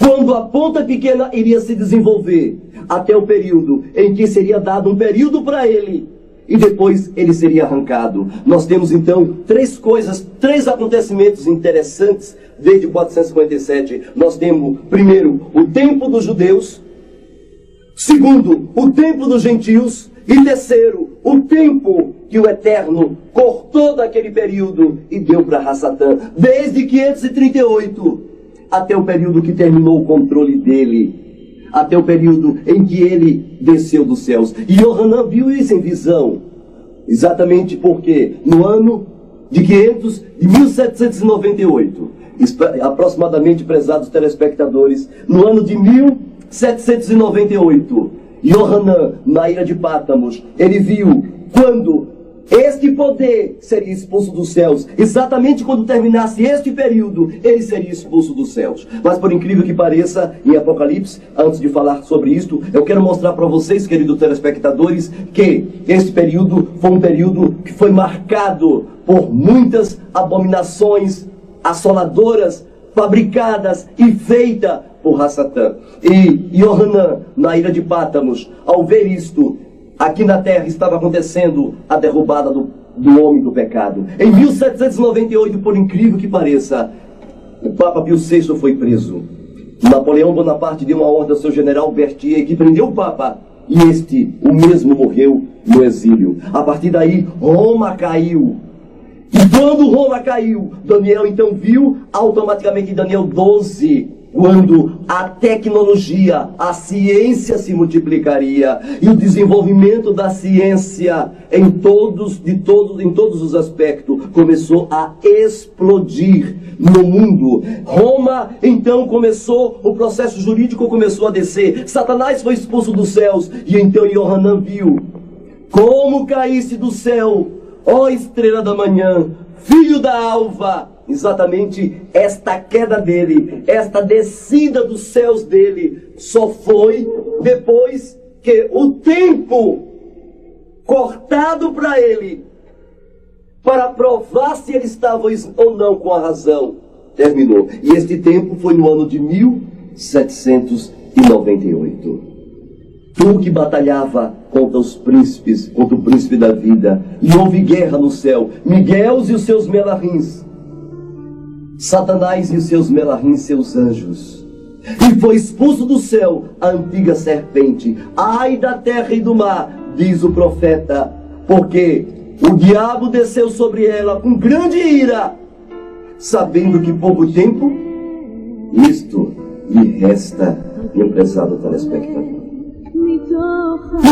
quando a ponta pequena iria se desenvolver, até o período em que seria dado um período para ele, e depois ele seria arrancado. Nós temos então três acontecimentos interessantes desde 457. Nós temos, primeiro, o tempo dos judeus; segundo, o tempo dos gentios; e terceiro, o tempo que o Eterno cortou daquele período e deu para Rassatã, desde 538 até o período que terminou o controle dele, até o período em que ele desceu dos céus. E Yohanan viu isso em visão, exatamente porque no ano de 1798, aproximadamente, prezados telespectadores, no ano de 1798, Yohanan, na ilha de Pátamos, ele viu quando este poder seria expulso dos céus. Exatamente quando terminasse este período, ele seria expulso dos céus. Mas por incrível que pareça, em Apocalipse, antes de falar sobre isto, eu quero mostrar para vocês, queridos telespectadores, que este período foi um período que foi marcado por muitas abominações assoladoras, fabricadas e feitas por Rassatã. E Yohanan, na ilha de Pátamos, ao ver isto, aqui na terra estava acontecendo a derrubada do homem do pecado. Em 1798, por incrível que pareça, o Papa Pio VI foi preso. Napoleão Bonaparte deu uma ordem ao seu general Berthier, que prendeu o Papa, e este, o mesmo, morreu no exílio. A partir daí, Roma caiu. E quando Roma caiu, Daniel então viu automaticamente em Daniel 12, quando a tecnologia, a ciência se multiplicaria e o desenvolvimento da ciência em todos os aspectos começou a explodir no mundo. Roma, então, o processo jurídico começou a descer. Satanás foi expulso dos céus e então Yohanan viu como caísse do céu, ó estrela da manhã, filho da alva. Exatamente esta queda dele, esta descida dos céus dele, só foi depois que o tempo cortado para ele, para provar se ele estava ou não com a razão, terminou. E este tempo foi no ano de 1798. Tu que batalhava contra os príncipes, contra o príncipe da vida, e houve guerra no céu, Miguel e os seus melarrins, Satanás e os seus melarrins, seus anjos. E foi expulso do céu a antiga serpente. Ai da terra e do mar, diz o profeta, porque o diabo desceu sobre ela com grande ira, sabendo que pouco tempo isto lhe resta, meu prezado telespectador.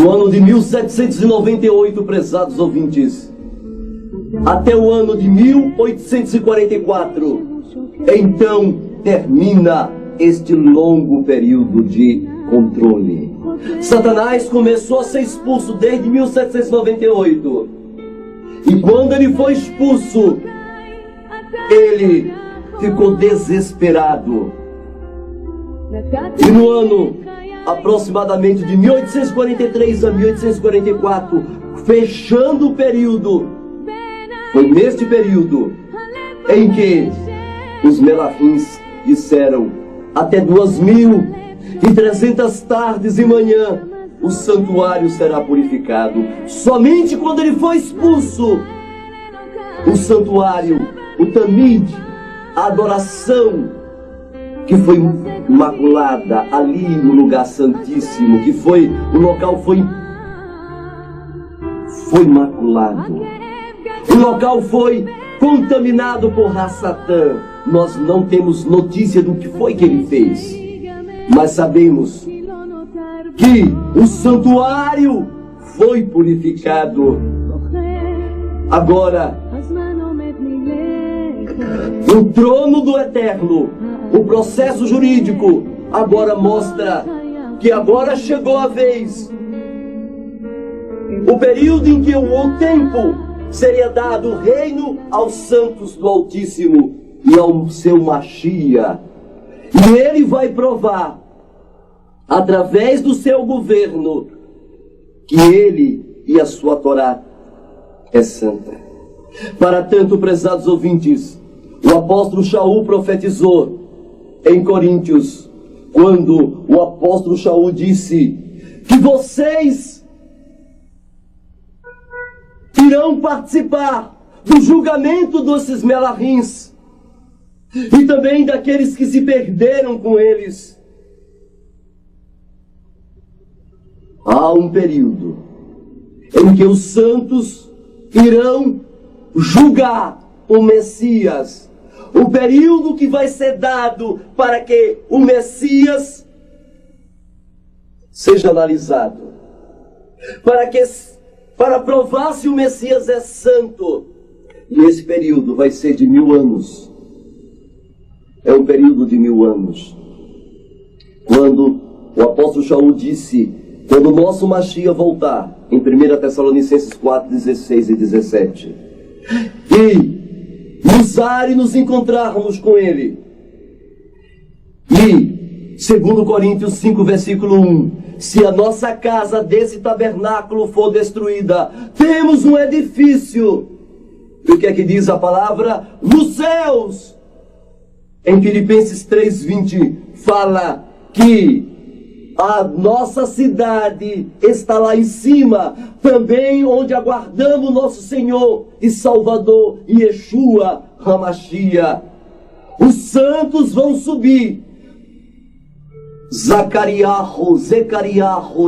No ano de 1798, prezados ouvintes, até o ano de 1844, então termina este longo período de controle. Satanás começou a ser expulso desde 1798. E quando ele foi expulso, ele ficou desesperado. E no ano aproximadamente de 1843 a 1844, fechando o período, foi neste período em que os melarrins disseram: até 2300 tardes e manhã o santuário será purificado. Somente quando ele foi expulso, o santuário, o Tamid, a adoração que foi maculada ali no lugar santíssimo, que foi, o local foi maculado. O local foi contaminado por Satã. Nós não temos notícia do que foi que ele fez, mas sabemos que o santuário foi purificado. Agora, o trono do Eterno, o processo jurídico, agora mostra que agora chegou a vez, o período em que o tempo seria dado o reino aos santos do Altíssimo e ao seu Mashiach. E ele vai provar, através do seu governo, que ele e a sua Torá é santa. Para tanto, prezados ouvintes, o apóstolo Shaul profetizou em Coríntios, quando o apóstolo Shaul disse que vocês irão participar do julgamento desses melarrins e também daqueles que se perderam com eles. Há um período em que os santos irão julgar o Messias, o período que vai ser dado para que o Messias seja analisado, para provar se o Messias é santo. E esse período vai ser de 1000 anos. É um período de 1000 anos. Quando o apóstolo Shaul disse, quando o nosso Mashiach voltar, em 1 Tessalonicenses 4, 16 e 17, e nos encontrarmos com ele, e 2 Coríntios 5, versículo 1, se a nossa casa desse tabernáculo for destruída, temos um edifício. E o que é que diz a palavra? Nos céus. Em Filipenses 3:20 fala que a nossa cidade está lá em cima, também onde aguardamos nosso Senhor e Salvador, Yeshua HaMashiach. Os santos vão subir. Zacariahu,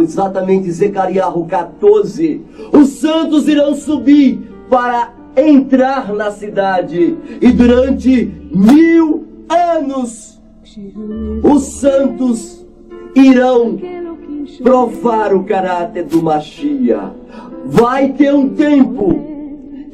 exatamente Zacariahu 14. Os santos irão subir para entrar na cidade. E durante 1000 anos Os santos irão provar o caráter do Mashiach. Vai ter um tempo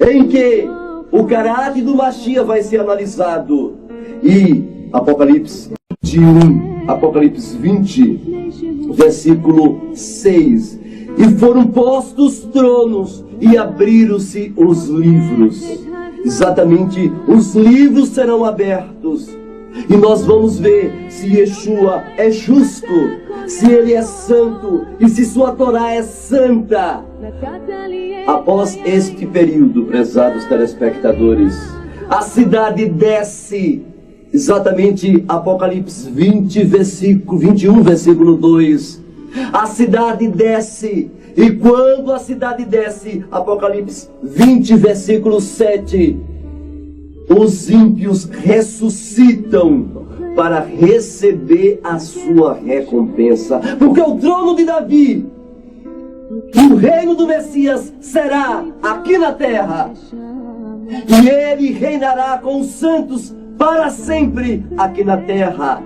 em que o caráter do Mashiach vai ser analisado. E Apocalipse 21, Apocalipse 20, versículo 6. E foram postos tronos e abriram-se os livros. Exatamente, os livros serão abertos. E nós vamos ver se Yeshua é justo, se ele é santo e se sua Torá é santa. Após este período, prezados telespectadores, a cidade desce. Exatamente, Apocalipse 20, versículo 21, versículo 2. A cidade desce. E quando a cidade desce, Apocalipse 20, versículo 7, os ímpios ressuscitam para receber a sua recompensa. Porque o trono de Davi e o reino do Messias será aqui na terra. E ele reinará com os santos para sempre aqui na terra.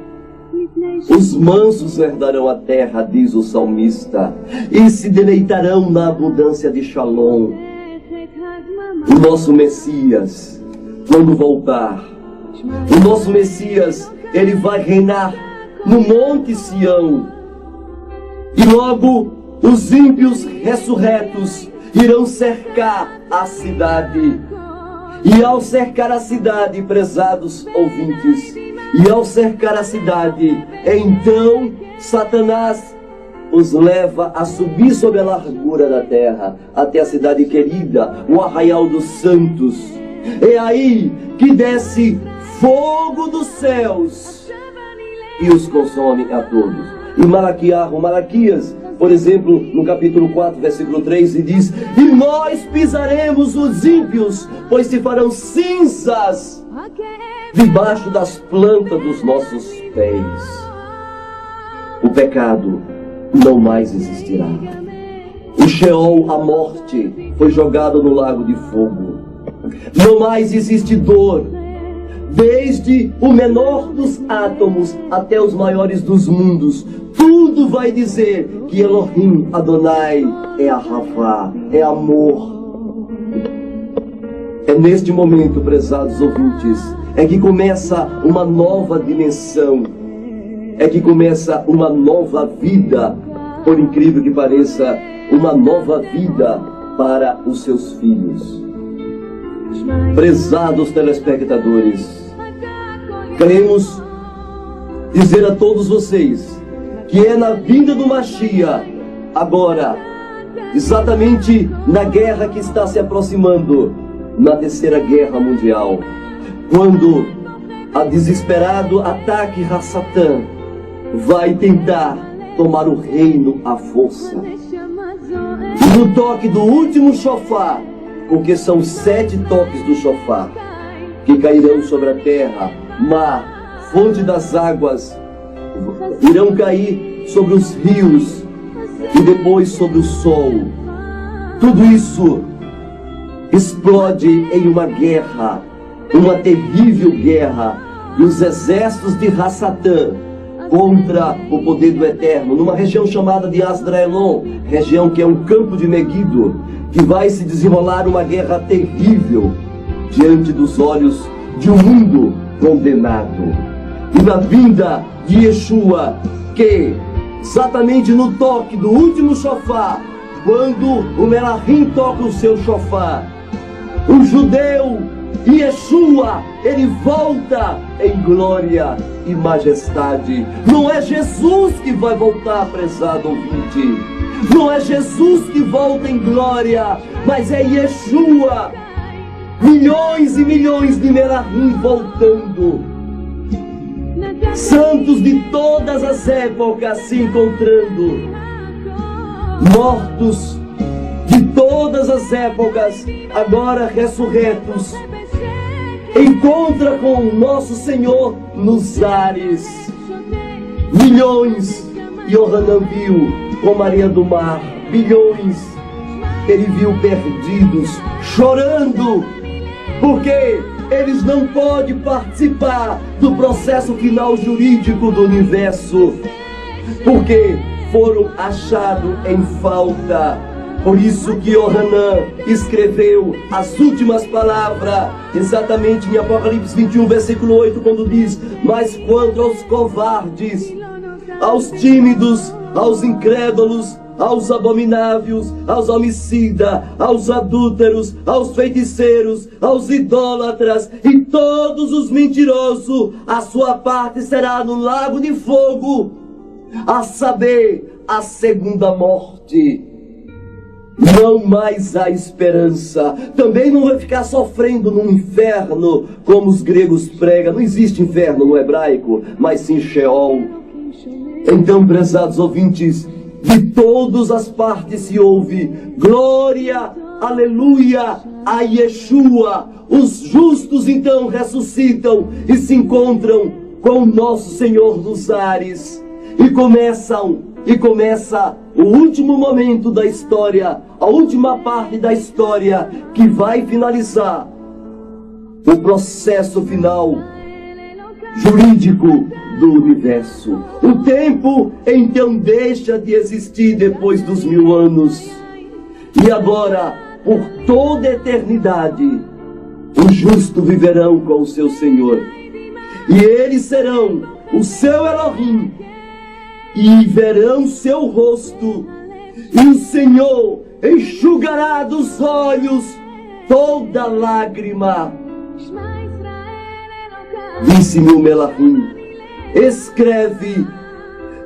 Os mansos herdarão a terra, diz o salmista, e se deleitarão na abundância de Shalom. O nosso Messias, quando voltar, o nosso Messias, ele vai reinar no Monte Sião. E logo os ímpios ressurretos irão cercar a cidade. E ao cercar a cidade, prezados ouvintes, e ao cercar a cidade, então Satanás os leva a subir sobre a largura da terra, até a cidade querida, o arraial dos santos. É aí que desce fogo dos céus e os consome a todos. E Malaquias, por exemplo, no capítulo 4, versículo 3, e diz: e nós pisaremos os ímpios, pois se farão cinzas debaixo das plantas dos nossos pés. O pecado não mais existirá. O Sheol, a morte, foi jogado no lago de fogo. Não mais existe dor. Desde o menor dos átomos até os maiores dos mundos, tudo vai dizer que Elohim Adonai é Ahavá, é amor. É neste momento, prezados ouvintes, é que começa uma nova dimensão, é que começa uma nova vida, por incrível que pareça, uma nova vida para os seus filhos. Prezados telespectadores, queremos dizer a todos vocês que é na vinda do Mashiach, agora, exatamente na guerra que está se aproximando, na Terceira Guerra Mundial, quando a desesperado ataque Hassatã vai tentar tomar o reino à força. E no toque do último shofar, porque são 7 toques do shofar que cairão sobre a terra, mar, fonte das águas, irão cair sobre os rios e depois sobre o sol. Tudo isso explode em uma guerra, uma terrível guerra, e os exércitos de Hassatã contra o poder do Eterno, numa região chamada de Asdraelon, região que é um campo de Meguido, que vai se desenrolar uma guerra terrível diante dos olhos de um mundo condenado. E na vinda de Yeshua, que exatamente no toque do último shofar, quando o Melahim toca o seu shofar, o judeu Yeshua, ele volta em glória e majestade. Não é Jesus que vai voltar, prezado ouvinte. Não é Jesus que volta em glória, mas é Yeshua. Milhões e milhões de Melahim voltando. Santos de todas as épocas se encontrando. Mortos de todas as épocas, agora ressurretos, encontra com o nosso Senhor nos ares. Milhões Yohanan viu com Maria do Mar, bilhões ele viu perdidos, chorando, porque eles não podem participar do processo final jurídico do universo, porque foram achados em falta. Por isso que Yohanan escreveu as últimas palavras, exatamente em Apocalipse 21, versículo 8, quando diz: mas quanto aos covardes, aos tímidos, aos incrédulos, aos abomináveis, aos homicidas, aos adúlteros, aos feiticeiros, aos idólatras e todos os mentirosos, a sua parte será no lago de fogo, a saber, a segunda morte. Não mais há esperança. Também não vai ficar sofrendo no inferno, como os gregos pregam. Não existe inferno no hebraico, mas sim Sheol. Então, prezados ouvintes, de todas as partes se ouve glória, aleluia, a Yeshua. Os justos então ressuscitam e se encontram com o nosso Senhor dos ares. E começa o último momento da história, a última parte da história que vai finalizar o processo final jurídico do universo. O tempo então deixa de existir depois dos 1000 anos. E agora, por toda a eternidade, os justos viverão com o seu Senhor. E eles serão o seu Elohim. E verão seu rosto. E o Senhor enxugará dos olhos toda lágrima. Disse-me o Melahim: escreve,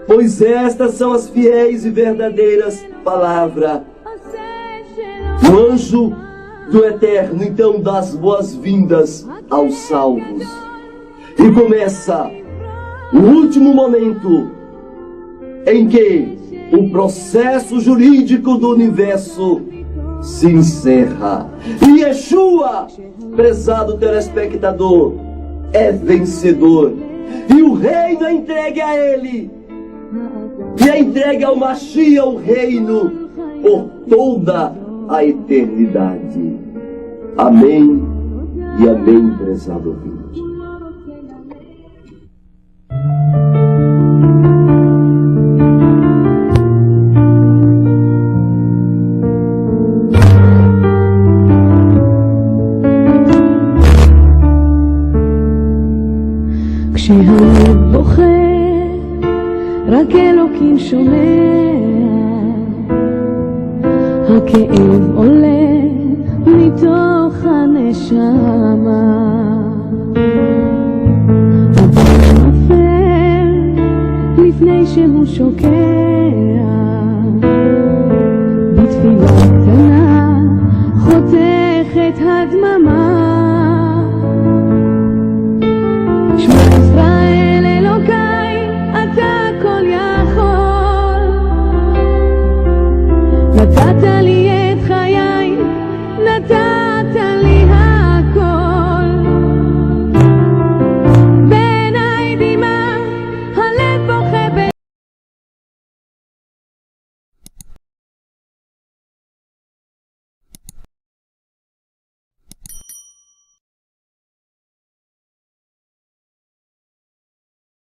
pois estas são as fiéis e verdadeiras palavras. O anjo do Eterno então dá as boas-vindas aos salvos. E começa o último momento em que o processo jurídico do universo se encerra. E Yeshua, prezado telespectador, é vencedor. E o reino é entregue a ele. E é entregue ao Mashiach o reino por toda a eternidade. Amém e amém, prezado ouvinte. כשהלב בוכה, רק אלוקים שומע, הכאב עולה מתוך הנשמה, אדם נופל לפני שהוא שוקע, בתפילה קטנה חותכת הדממה.